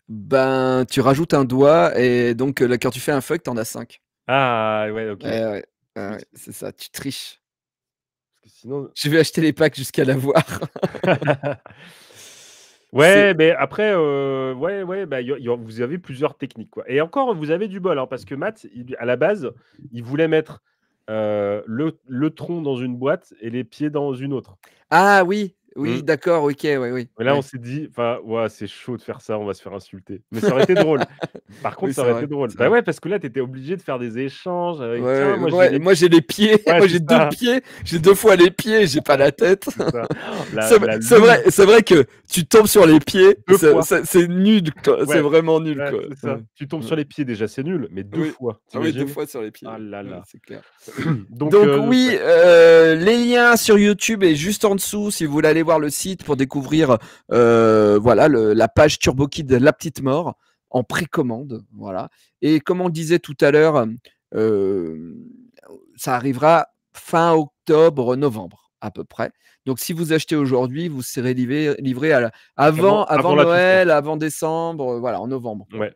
Speaker 2: Ben, tu rajoutes un doigt et donc là, quand tu fais un fuck, tu en as 5.
Speaker 3: Ah ouais, OK.
Speaker 2: Ouais, ouais. Ouais,
Speaker 3: Oui,
Speaker 2: ouais, c'est ça, tu triches.
Speaker 3: parce que sinon
Speaker 2: Je vais acheter les packs jusqu'à l'avoir. C'est
Speaker 3: ouais, mais après, ouais, ouais, bah, vous avez plusieurs techniques, quoi et encore, vous avez du bol, hein, parce que Matt, à la base, il voulait mettre, le tronc dans une boîte et les pieds dans une autre.
Speaker 2: ah oui, oui,
Speaker 3: Mmh.
Speaker 2: d'accord, OK, oui, oui,
Speaker 3: Mais là, on
Speaker 2: ouais.
Speaker 3: s'est dit, enfin, ouah, c'est chaud de faire ça, on va se faire insulter. Mais ça aurait été drôle. Par contre,
Speaker 2: Oui,
Speaker 3: ça
Speaker 2: c'est
Speaker 3: aurait été
Speaker 2: vrai,
Speaker 3: drôle.
Speaker 2: c'est
Speaker 3: Bah
Speaker 2: vrai.
Speaker 3: ouais, parce que là, tu étais obligé de faire des échanges avec: «Tiens,
Speaker 2: Ouais,
Speaker 3: moi, j'ai
Speaker 2: ouais,
Speaker 3: les
Speaker 2: moi j'ai les pieds,
Speaker 3: ouais,
Speaker 2: moi
Speaker 3: c'est
Speaker 2: j'ai 2
Speaker 3: ça,
Speaker 2: pieds, j'ai 2 fois les pieds, j'ai pas la tête.
Speaker 3: c'est ça. La loose
Speaker 2: C'est vrai que tu tombes sur les pieds,
Speaker 3: 2 fois.
Speaker 2: c'est nul, quoi, c'est
Speaker 3: Ouais,
Speaker 2: vraiment nul,
Speaker 3: ouais,
Speaker 2: quoi.
Speaker 3: c'est ça.
Speaker 2: Ouais,
Speaker 3: Tu tombes
Speaker 2: ouais.
Speaker 3: sur les pieds, déjà, c'est nul, mais 2
Speaker 2: Oui.
Speaker 3: fois,
Speaker 2: Ah oui, 2
Speaker 3: t'imagines.
Speaker 2: fois sur les pieds,
Speaker 3: Ah
Speaker 2: oui.
Speaker 3: là
Speaker 2: Ouais,
Speaker 3: là.
Speaker 2: c'est clair.
Speaker 3: Donc
Speaker 2: Donc oui,
Speaker 3: ouais.
Speaker 2: les liens sur YouTube est juste en dessous si vous voulez aller voir le site pour découvrir, voilà la page Turbo Kid La Petite Mort en précommande, voilà et comme on le disait tout à l'heure, hem, ça arrivera fin octobre-novembre à peu près. Donc si vous achetez aujourd'hui, vous serez livré à la avant
Speaker 3: Avant la Toussaint.
Speaker 2: Noël, avant décembre, voilà en novembre, quoi.
Speaker 3: Ouais.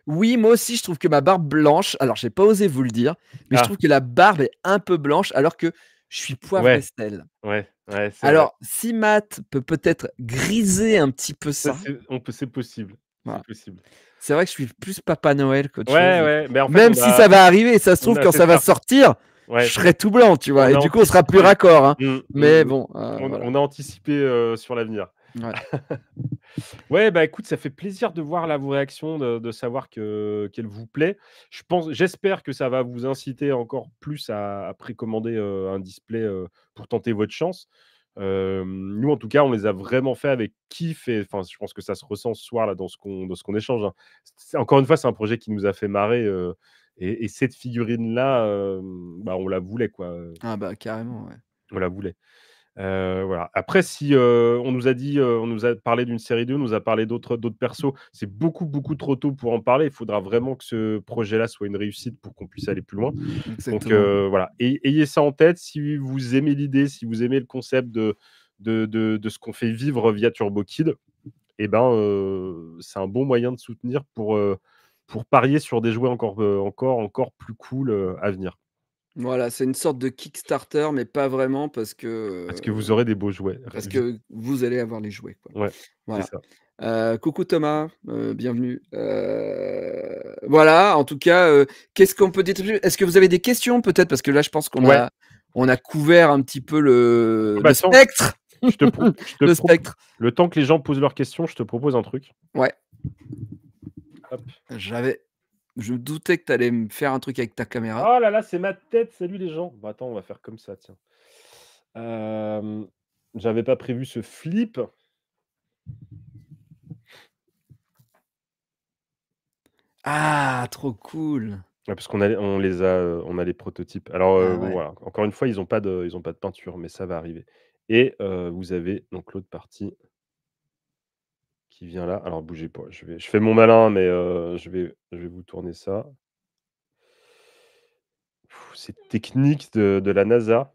Speaker 2: Oui, moi aussi, je trouve que ma barbe blanche alors j'ai pas osé vous le dire, mais je
Speaker 3: Ah,
Speaker 2: trouve que la barbe est un peu blanche alors que je suis poivre et
Speaker 3: ouais,
Speaker 2: sel.
Speaker 3: ouais, ouais, c'est vrai.
Speaker 2: Alors si Matt peut peut-être griser un petit peu
Speaker 3: Ça,
Speaker 2: ça,
Speaker 3: c'est possible, c'est
Speaker 2: voilà.
Speaker 3: possible.
Speaker 2: C'est vrai que je suis plus Papa Noël qu'autre
Speaker 3: Ouais,
Speaker 2: chose.
Speaker 3: ouais, mais en fait,
Speaker 2: Même si ça va arriver, ça se trouve quand
Speaker 3: c'est
Speaker 2: ça va
Speaker 3: ça.
Speaker 2: sortir, je
Speaker 3: Ouais,
Speaker 2: serai tout blanc, tu vois?
Speaker 3: on
Speaker 2: Et
Speaker 3: a
Speaker 2: du coup, on sera plus
Speaker 3: anticipé.
Speaker 2: raccord, hein.
Speaker 3: Mmh,
Speaker 2: Mais
Speaker 3: mmh mh.
Speaker 2: bon,
Speaker 3: On
Speaker 2: voilà.
Speaker 3: on a anticipé, sur l'avenir.
Speaker 2: Ouais.
Speaker 3: Ouais, bah, écoute, ça fait plaisir de voir là vos réactions, de savoir qu'elle vous plaît. J'espère que ça va vous inciter encore plus à précommander, un display, pour tenter votre chance. Nous, en tout cas, on les a vraiment fait avec kiff et enfin, je pense que ça se ressent ce soir là dans ce qu'on échange, hein. C'est encore une fois, c'est un projet qui nous a fait marrer, et cette figurine-là, bah, on la voulait quoi,
Speaker 2: Ah bah, carrément, ouais.
Speaker 3: on la voulait. Voilà. Après si, on nous a dit, on nous a parlé d'une série 2, on nous a parlé d'autres persos, c'est beaucoup, beaucoup trop tôt pour en parler. Il faudra vraiment que ce projet-là soit une réussite pour qu'on puisse aller plus loin. Donc
Speaker 2: Exactement.
Speaker 3: voilà, ayez ça en tête si vous aimez l'idée, si vous aimez le concept de ce qu'on fait vivre via Turbo Kid et ben, c'est un bon moyen de soutenir pour parier sur des jouets encore plus cool, à venir.
Speaker 2: Voilà, c'est une sorte de Kickstarter, mais pas vraiment
Speaker 3: Parce que vous aurez des beaux jouets.
Speaker 2: parce que vous allez avoir les jouets, quoi.
Speaker 3: Ouais, c'est
Speaker 2: Voilà.
Speaker 3: ça.
Speaker 2: Coucou Thomas, bienvenue. Voilà, en tout cas, qu'est-ce qu'on peut dire de plus? Est-ce que vous avez des questions peut-être? Parce que là, je pense qu'on
Speaker 3: Ouais.
Speaker 2: a couvert un petit peu
Speaker 3: Ah
Speaker 2: le
Speaker 3: bah, attends,
Speaker 2: spectre.
Speaker 3: je te
Speaker 2: Le
Speaker 3: pro
Speaker 2: spectre.
Speaker 3: le temps que les gens posent leurs questions, je te propose un truc.
Speaker 2: Ouais,
Speaker 3: Hop.
Speaker 2: j'avais je me doutais que tu allais me faire un truc avec ta caméra.
Speaker 3: Oh là là, c'est ma tête! Salut les gens! Bah, attends, on va faire comme ça, tiens. Hem, J'avais pas prévu ce flip.
Speaker 2: Ah, trop cool!
Speaker 3: Ouais, parce on a les prototypes. Alors,
Speaker 2: Ah
Speaker 3: bon
Speaker 2: ouais.
Speaker 3: voilà, encore une fois, ils ont pas de peinture, mais ça va arriver et vous avez donc l'autre partie. qui vient là. Alors bougez pas, je fais mon malin, mais je vais vous tourner ça. C'est technique de la NASA.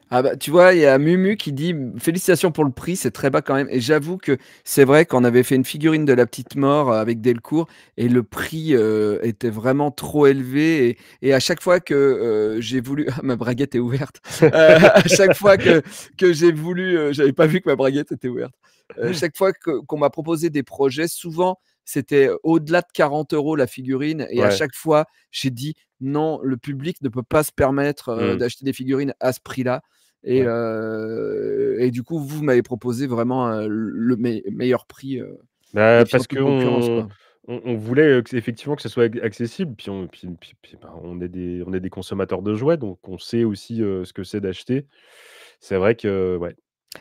Speaker 2: Ah bah, tu vois, il y a Mumu qui dit: «Félicitations pour le prix, c'est très bas quand même» et j'avoue que c'est vrai qu'on avait fait une figurine de la petite mort, avec Delcourt et le prix, était vraiment trop élevé et à chaque fois que, j'ai voulu ah ma braguette est ouverte. À chaque fois que j'ai voulu, j'avais pas vu que ma braguette était ouverte. Chaque fois qu'on m'a proposé des projets, souvent c'était au-delà de 40 € la figurine et à
Speaker 3: Ouais.
Speaker 2: chaque fois j'ai dit: «Non, le public ne peut pas se permettre,
Speaker 3: Mmh.
Speaker 2: d'acheter des figurines à ce prix-là».
Speaker 3: Ouais.
Speaker 2: Et du coup, vous m'avez proposé vraiment, le meilleur prix, et
Speaker 3: Bah,
Speaker 2: puis en
Speaker 3: parce
Speaker 2: toute concurrence,
Speaker 3: qu'on
Speaker 2: quoi.
Speaker 3: on voulait, effectivement que ce soit accessible, puis, bah, on est des consommateurs de jouets, donc on sait aussi, ce que c'est d'acheter. C'est vrai que ouais.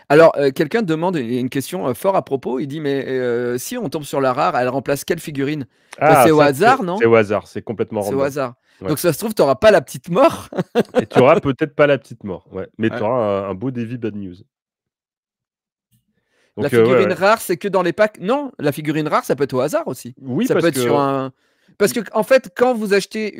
Speaker 2: Alors, quelqu'un demande une question, fort à propos, il dit: «Mais, si on tombe sur la rare, elle remplace quelle figurine?» Bah,
Speaker 3: Ah
Speaker 2: c'est au
Speaker 3: ça,
Speaker 2: hasard,
Speaker 3: c'est
Speaker 2: non?
Speaker 3: au hasard, c'est complètement
Speaker 2: C'est au
Speaker 3: random.
Speaker 2: hasard.
Speaker 3: Ouais
Speaker 2: Donc ça se trouve, tu auras pas la petite mort.
Speaker 3: et tu auras peut-être pas la petite mort, ouais, mais tu
Speaker 2: Ouais.
Speaker 3: auras un beau Davy Bad News.
Speaker 2: La
Speaker 3: Donc ouais,
Speaker 2: figurine
Speaker 3: ouais.
Speaker 2: rare, c'est que dans les packs? Non, la figurine rare, ça peut être au hasard aussi.
Speaker 3: Oui,
Speaker 2: Ça peut
Speaker 3: parce
Speaker 2: être sur
Speaker 3: que
Speaker 2: un parce
Speaker 3: i
Speaker 2: qu'en fait, quand vous achetez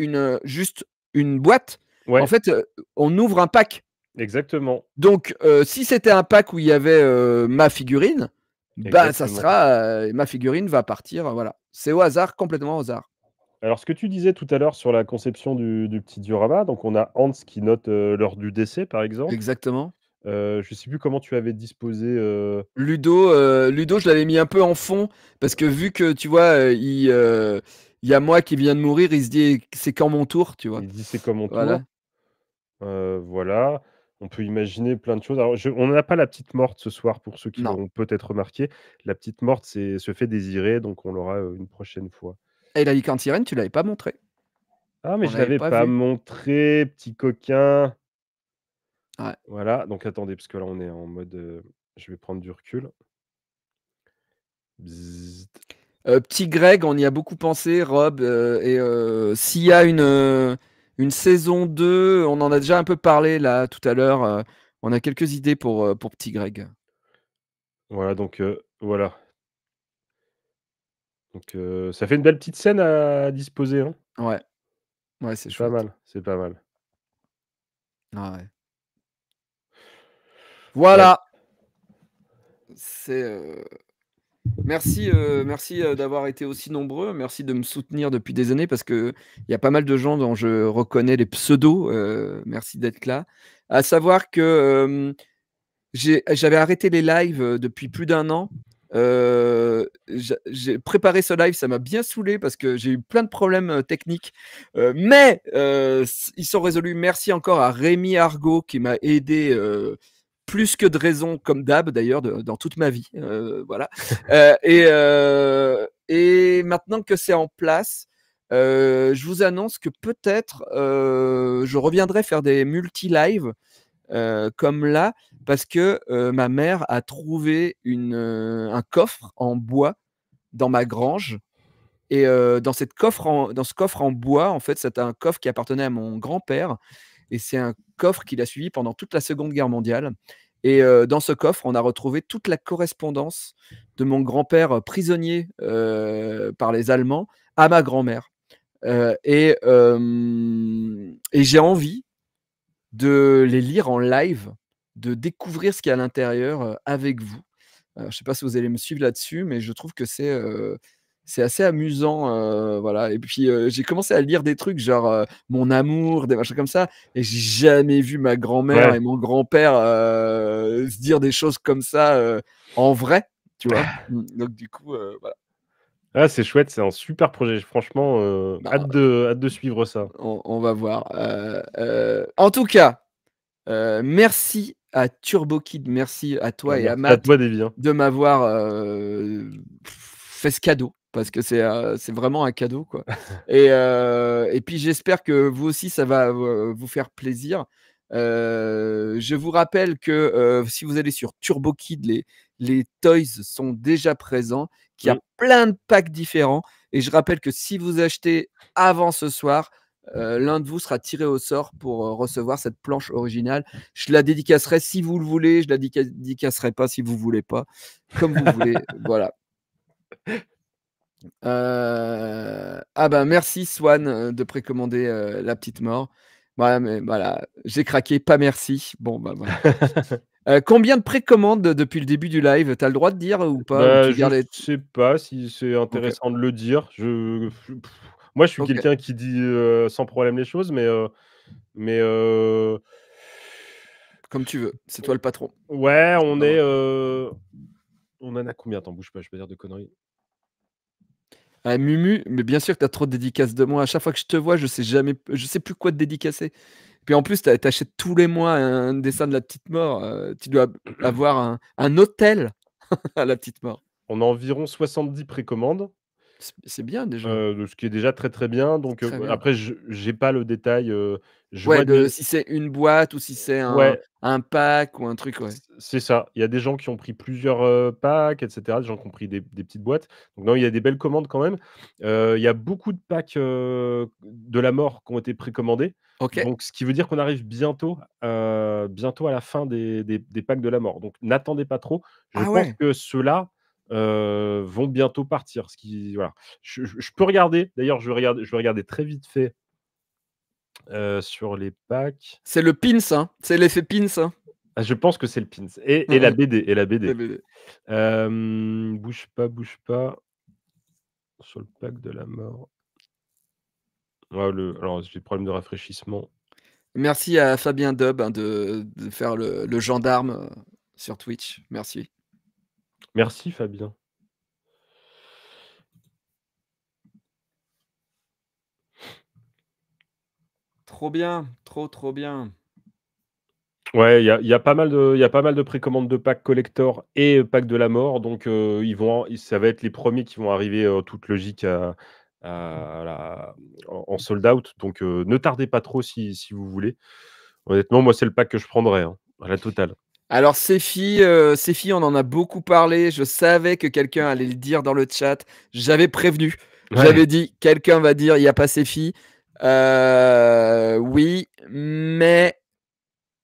Speaker 2: juste une boîte, en
Speaker 3: ouais,
Speaker 2: fait, on ouvre un pack.
Speaker 3: exactement,
Speaker 2: Donc, si c'était un pack où il y avait, ma figurine, bah, ça
Speaker 3: exactement.
Speaker 2: sera, ma figurine va partir, voilà. C'est au hasard, complètement au hasard.
Speaker 3: Alors, ce que tu disais tout à l'heure sur la conception du petit diorama, donc on a Hans qui note, l'heure du décès, par exemple.
Speaker 2: Exactement.
Speaker 3: Je sais plus comment tu avais disposé,
Speaker 2: Ludo, je l'avais mis un peu en fond parce que vu que, tu vois, il y a moi qui viens de mourir, il se dit: «C'est quand mon tour?» tu vois?
Speaker 3: il dit: «C'est comme mon
Speaker 2: Voilà.
Speaker 3: tour». Voilà, on peut imaginer plein de choses. Alors on n'a pas la petite morte ce soir pour ceux qui
Speaker 2: Non.
Speaker 3: l'auront peut-être remarqué. La petite morte, c'est se fait désirer, donc on l'aura, une prochaine fois.
Speaker 2: Et la licorne sirène, tu l'avais pas montré.
Speaker 3: Ah mais
Speaker 2: On
Speaker 3: je
Speaker 2: l'avait
Speaker 3: l'avais
Speaker 2: pas
Speaker 3: pas
Speaker 2: vu.
Speaker 3: montré, petit coquin.
Speaker 2: Ouais.
Speaker 3: Voilà, donc attendez, parce que là on est en mode, je vais prendre du recul. Bzzzt.
Speaker 2: Petit Greg, on y a beaucoup pensé, Rob, et s'il y a une saison 2, on en a déjà un peu parlé là tout à l'heure, on a quelques idées pour petit Greg.
Speaker 3: Voilà donc voilà. Donc ça fait une belle petite scène à disposer, hein.
Speaker 2: Ouais, ouais, c'est
Speaker 3: C'est pas
Speaker 2: chouette.
Speaker 3: mal, c'est pas mal.
Speaker 2: Ah ouais.
Speaker 3: Ouais.
Speaker 2: Voilà, c'est, merci, merci, d'avoir été aussi nombreux. Merci de me soutenir depuis des années parce qu'il y a pas mal de gens dont je reconnais les pseudos, merci d'être là. À savoir que, j'avais arrêté les lives, depuis plus d'un an. J'ai préparé ce live, ça m'a bien saoulé parce que j'ai eu plein de problèmes, techniques, mais ils sont résolus. Merci encore à Rémi Argot qui m'a aidé, plus que de raison, comme d'hab d'ailleurs dans toute ma vie, voilà. Et maintenant que c'est en place, je vous annonce que peut-être, je reviendrai faire des multi-lives, comme là, parce que, ma mère a trouvé un coffre en bois dans ma grange et dans ce coffre en bois, en fait, c'était un coffre qui appartenait à mon grand-père et c'est un coffre qu'il a suivi pendant toute la Seconde Guerre mondiale et dans ce coffre, on a retrouvé toute la correspondance de mon grand-père, prisonnier, par les Allemands, à ma grand-mère, et j'ai envie de les lire en live, de découvrir ce qu'il y a à l'intérieur, avec vous. Je ne sais pas si vous allez me suivre là-dessus, mais je trouve que c'est assez amusant, voilà et puis, j'ai commencé à lire des trucs genre, Mon amour, des machins comme ça et j'ai jamais vu ma grand-mère
Speaker 3: Ouais.
Speaker 2: et mon grand-père, se dire des choses comme ça, en vrai, tu vois? Donc du coup, voilà.
Speaker 3: Ah, c'est chouette, c'est un super projet. Franchement,
Speaker 2: Bah,
Speaker 3: hâte de suivre ça.
Speaker 2: on va voir, en tout cas, merci à Turbo Kid, merci à toi et à
Speaker 3: Merci à
Speaker 2: Matt
Speaker 3: toi, Davy, hein.
Speaker 2: de m'avoir, fait ce cadeau parce que c'est vraiment un cadeau, quoi et puis j'espère que vous aussi ça va, vous faire plaisir. Je vous rappelle que, si vous allez sur Turbo Kid, les toys sont déjà présents, qu'il y
Speaker 3: Mmh.
Speaker 2: a plein de packs différents et je rappelle que si vous achetez avant ce soir, l'un de vous sera tiré au sort pour, recevoir cette planche originale. Je la dédicacerai si vous le voulez, je la dédicacerai pas si vous voulez pas, comme vous voulez, voilà. Ah bah, merci Swan, de précommander, La Petite Mort. Voilà, mais voilà, j'ai craqué, pas merci. Bon, bah, voilà. Combien de précommandes depuis le début du live? Tu as le droit de dire ou pas? Ou
Speaker 3: Bah,
Speaker 2: tu
Speaker 3: je
Speaker 2: gardes les
Speaker 3: sais pas si c'est
Speaker 2: OK,
Speaker 3: intéressant de le dire. Moi, je suis
Speaker 2: OK,
Speaker 3: quelqu'un qui dit, sans problème les choses, mais
Speaker 2: comme tu veux. C'est toi le patron.
Speaker 3: ouais,
Speaker 2: C'est pas moi.
Speaker 3: on en a combien? Attends, bouge pas, je vais pas dire de conneries.
Speaker 2: Ah Mumu, mais bien sûr que tu as trop de dédicaces de moi. À chaque fois que je te vois, je sais plus quoi te dédicacer. Puis en plus, tu achètes tous les mois un dessin de La Petite Mort, tu dois avoir un hôtel à La Petite Mort.
Speaker 3: On a environ 70 précommandes.
Speaker 2: C'est bien déjà,
Speaker 3: De ce qui est déjà très, très bien,
Speaker 2: c'est
Speaker 3: donc
Speaker 2: très bien.
Speaker 3: après je j'ai pas le détail, je
Speaker 2: Ouais,
Speaker 3: vois
Speaker 2: de
Speaker 3: des
Speaker 2: si c'est une boîte ou si c'est
Speaker 3: ouais,
Speaker 2: un pack ou un truc, ouais.
Speaker 3: c'est ça. Il y a des gens qui ont pris plusieurs, packs et cetera, des gens qui ont pris des petites boîtes. Donc non, il y a des belles commandes quand même. Il y a beaucoup de packs, de la mort qui ont été précommandés.
Speaker 2: OK.
Speaker 3: Donc ce qui veut dire qu'on arrive bientôt à la fin des packs de la mort. Donc n'attendez pas trop. Je
Speaker 2: Ah
Speaker 3: pense
Speaker 2: ouais!
Speaker 3: que ceux-là, vont bientôt partir. Ce qui voilà. Je peux regarder, d'ailleurs je vais regarder très vite fait, sur les packs.
Speaker 2: C'est le pins, hein, c'est l'effet pins, hein.
Speaker 3: Ah, je pense que c'est le pins et
Speaker 2: Mmh
Speaker 3: la
Speaker 2: mh.
Speaker 3: BD et la
Speaker 2: Les
Speaker 3: BD.
Speaker 2: BD.
Speaker 3: Bouge pas, bouge pas. Sur le pack de la mort. Ouais, alors j'ai des problèmes de rafraîchissement.
Speaker 2: Merci à Fabien Dub, hein, de faire le gendarme, sur Twitch. Merci.
Speaker 3: Merci Fabien.
Speaker 2: Trop bien, trop, trop bien.
Speaker 3: Ouais, il y a pas mal de précommandes de packs collector et packs de la mort, donc ça va être les premiers qui vont arriver, toute logique à la en sold out, donc ne tardez pas trop si vous voulez. Honnêtement, moi, c'est le pack que je prendrais, hein, à la totale.
Speaker 2: Alors ces filles, on en a beaucoup parlé. Je savais que quelqu'un allait le dire dans le chat. J'avais prévenu.
Speaker 3: Ouais.
Speaker 2: J'avais dit: «Quelqu'un va dire: "Il y a pas ces filles"». Oui, mais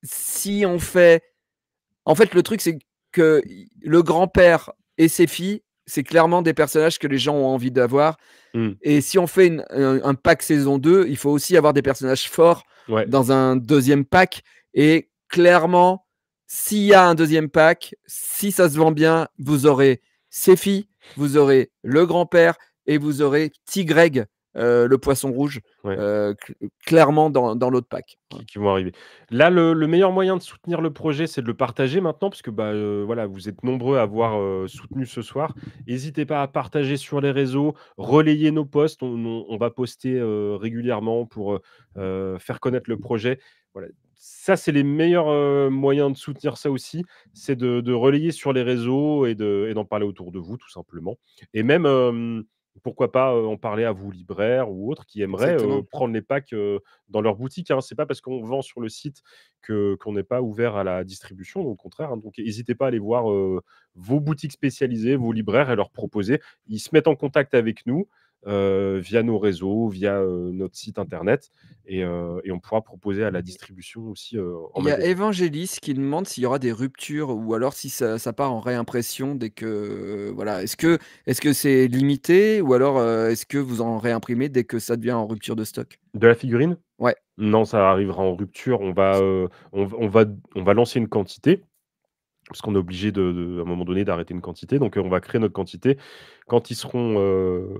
Speaker 2: si on fait en fait, le truc, c'est que le grand-père et ses filles, c'est clairement des personnages que les gens ont envie d'avoir
Speaker 3: Mmh.
Speaker 2: et si on fait un pack saison 2, il faut aussi avoir des personnages forts
Speaker 3: Ouais.
Speaker 2: dans un deuxième pack et clairement, s'il y a un deuxième pack, si ça se vend bien, vous aurez Séfi, vous aurez le grand-père et vous aurez Petit Greg, le poisson rouge,
Speaker 3: Ouais.
Speaker 2: clairement dans l'autre pack. Voilà.
Speaker 3: Qui vont arriver. Là, le meilleur moyen de soutenir le projet, c'est de le partager maintenant parce que, bah, voilà, vous êtes nombreux à avoir, soutenu ce soir. N'hésitez pas à partager sur les réseaux, relayer nos posts. On va poster, régulièrement pour, faire connaître le projet. Voilà, ça, c'est les meilleurs, moyens de soutenir ça aussi, c'est de relayer sur les réseaux et d'en parler autour de vous, tout simplement et même, pourquoi pas, en parler à vos libraires ou autres qui aimeraient,
Speaker 2: Exactement.
Speaker 3: prendre les packs, dans leur boutique, hein. C'est pas parce qu'on vend sur le site qu'on n'est pas ouvert à la distribution, au contraire, hein. Donc n'hésitez pas à aller voir, vos boutiques spécialisées, vos libraires et leur proposer. Ils se mettent en contact avec nous, via nos réseaux, via, notre site internet et on pourra proposer à la distribution aussi, en
Speaker 2: Il y a
Speaker 3: magasin.
Speaker 2: Evangelis qui demande s'il y aura des ruptures ou alors si ça part en réimpression dès que, voilà. Est-ce que c'est limité ou alors, est-ce que vous en réimprimez dès que ça devient en rupture de stock?
Speaker 3: De la figurine?
Speaker 2: Ouais.
Speaker 3: Non, ça arrivera en rupture. On va lancer une quantité. Parce qu'on est obligé à un moment donné d'arrêter une quantité, donc on va créer notre quantité. Quand ils seront, heu,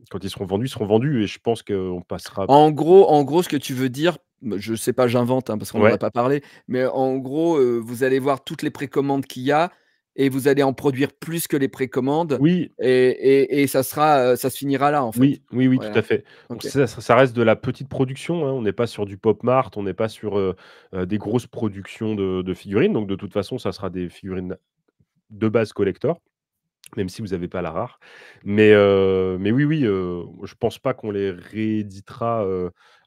Speaker 3: quand ils seront vendus, ils seront vendus et je pense qu'on passera
Speaker 2: En gros, ce que tu veux dire, je sais pas, j'invente, hein, parce qu'on n'en a
Speaker 3: ouais,
Speaker 2: pas parlé, mais en gros, vous allez voir toutes les précommandes qu'il y a et vous allez en produire plus que les précommandes
Speaker 3: oui,
Speaker 2: et ça se finira là, en fait.
Speaker 3: oui, oui, oui, tout
Speaker 2: Voilà.
Speaker 3: à fait. Donc
Speaker 2: OK.
Speaker 3: ça reste de la petite production, hein. On n'est pas sur du pop mart, on n'est pas sur, des grosses productions de figurines, donc de toute façon, ça sera des figurines de base collector. Même si vous avez pas la rare. Mais oui, oui, je pense pas qu'on les rééditera,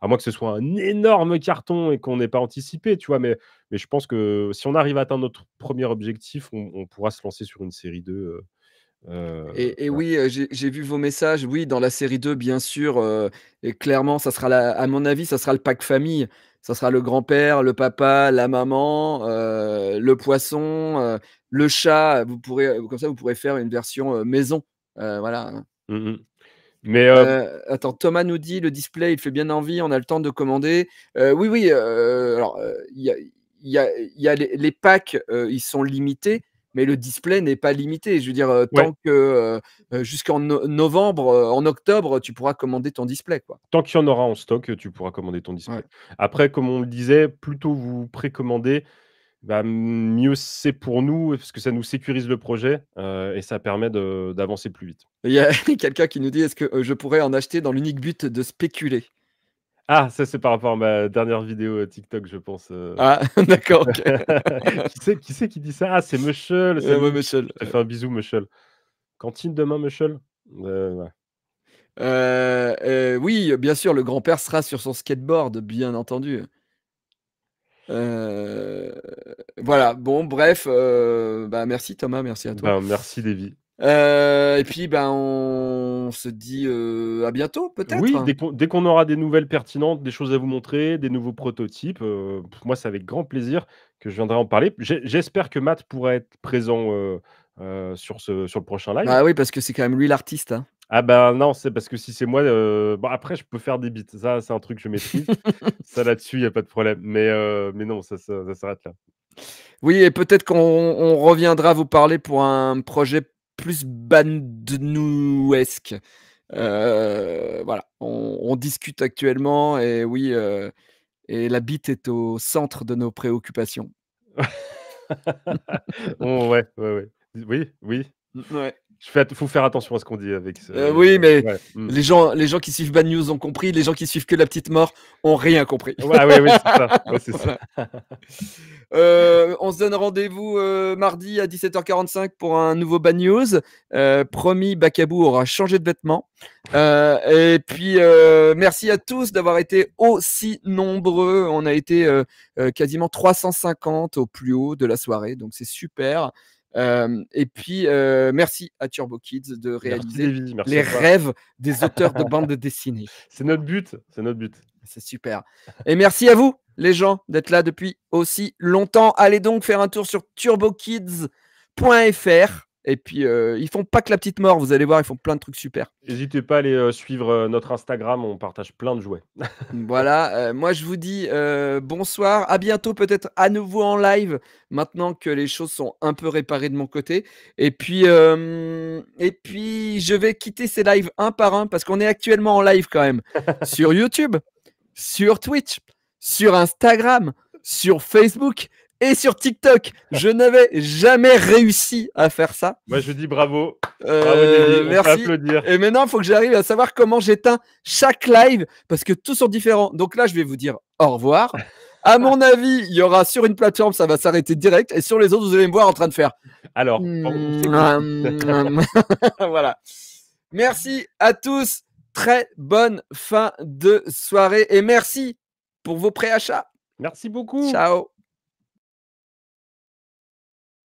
Speaker 3: à moins que ce soit un énorme carton et qu'on n'ait pas anticipé, tu vois? Mais je pense que si on arrive à atteindre notre premier objectif, on pourra se lancer sur une série 2,
Speaker 2: Et
Speaker 3: voilà.
Speaker 2: oui, j'ai vu vos messages. Oui, dans la série 2, bien sûr, et clairement, ça sera la à mon avis, ça sera le pack famille. Ça sera le grand-père, le papa, la maman, le poisson, le chat. Vous pourrez, comme ça, vous pourrez faire une version, maison. Voilà, hein.
Speaker 3: Mmh. Mais
Speaker 2: Attends, Thomas nous dit: «Le display, il fait bien envie, on a le temps de commander». Oui, oui, alors, il y a les packs, ils sont limités, mais le display n'est pas limité. Je veux dire,
Speaker 3: ouais,
Speaker 2: tant que, jusqu'en novembre, en octobre, tu pourras commander ton display, quoi.
Speaker 3: tant qu'il y en aura en stock, tu pourras commander ton
Speaker 2: Ouais.
Speaker 3: display. Après, comme on le disait, plus tôt vous précommandez, bah, mieux c'est pour nous, parce que ça nous sécurise le projet, et ça permet d'avancer plus vite.
Speaker 2: Il y a quelqu'un qui nous dit: «Est-ce que, je pourrais en acheter dans l'unique but de spéculer?»
Speaker 3: Ah, ça, c'est par rapport à ma dernière vidéo, TikTok, je pense,
Speaker 2: Ah, d'accord, OK.
Speaker 3: Qui c'est qui dit ça? Ah, c'est Mushel,
Speaker 2: Ouais,
Speaker 3: salut.
Speaker 2: Michel.
Speaker 3: Je te fais un bisou, Mushel. Cantine demain, Mushel? Ouais.
Speaker 2: Oui, bien sûr, le grand-père sera sur son skateboard, bien entendu. Heu, voilà, bon bref, bah, merci Thomas, merci à toi.
Speaker 3: Ben, merci Davy.
Speaker 2: Et puis, ben, on se dit, à bientôt
Speaker 3: Oui,
Speaker 2: peut-être?
Speaker 3: dès qu'on aura des nouvelles pertinentes, des choses à vous montrer, des nouveaux prototypes, moi, c'est avec grand plaisir que je viendrai en parler. J'espère que Matt pourra être présent, sur le prochain live.
Speaker 2: Bah, oui, parce que c'est quand même lui l'artiste, hein.
Speaker 3: Ah ben, non, c'est parce que si c'est moi, bon après je peux faire des beats, ça c'est un truc que je maîtrise. Ça là-dessus, il y a pas de problème, mais non, ça s'arrête là.
Speaker 2: Oui et peut-être qu'on reviendra vous parler pour un projet plus bandnouesque. Voilà, on discute actuellement et oui, et la bite est au centre de nos préoccupations.
Speaker 3: Oh ouais. Oui.
Speaker 2: Ouais.
Speaker 3: Faut faire attention à ce qu'on dit avec ce
Speaker 2: Oui, mais
Speaker 3: ouais, mmh.
Speaker 2: les gens qui suivent Bad News ont compris, les gens qui suivent que la petite mort ont rien compris.
Speaker 3: Ouais, ah ouais, oui, c'est ça. Ouais, c'est ça.
Speaker 2: Voilà. On se donne rendez-vous, mardi à 17h45 pour un nouveau Bad News. Promis, Backaboo aura changé de vêtements. Et puis, merci à tous d'avoir été aussi nombreux. On a été, quasiment 350 au plus haut de la soirée, donc c'est super. Et puis, merci à Turbo Kids de
Speaker 3: Merci
Speaker 2: réaliser
Speaker 3: Davy, merci
Speaker 2: les
Speaker 3: à toi.
Speaker 2: rêves des auteurs de bandes dessinées.
Speaker 3: C'est notre but, c'est notre but.
Speaker 2: C'est super. Et merci à vous, les gens, d'être là depuis aussi longtemps. Allez donc faire un tour sur turbokids.fr. Et puis, ils font pas que la petite mort, vous allez voir, ils font plein de trucs super.
Speaker 3: N'hésitez pas à aller, suivre, notre Instagram, on partage plein de jouets.
Speaker 2: Voilà, moi je vous dis, bonsoir, à bientôt peut-être à nouveau en live, maintenant que les choses sont un peu réparées de mon côté. Et puis je vais quitter ces lives un par un parce qu'on est actuellement en live quand même sur YouTube, sur Twitch, sur Instagram, sur Facebook et sur TikTok. Je n'avais jamais réussi à faire ça.
Speaker 3: Moi, je dis bravo. Bravo Davy, on peut
Speaker 2: Merci.
Speaker 3: applaudir.
Speaker 2: Et maintenant, il faut que j'arrive à savoir comment j'éteins chaque live parce que tous sont différents. Donc là, je vais vous dire au revoir. À mon avis, il y aura sur une plateforme, ça va s'arrêter direct. Et sur les autres, vous allez me voir en train de faire.
Speaker 3: Alors, on s'écoute.
Speaker 2: Voilà. Merci à tous. Très bonne fin de soirée et merci pour vos préachats.
Speaker 3: Merci beaucoup.
Speaker 2: Ciao.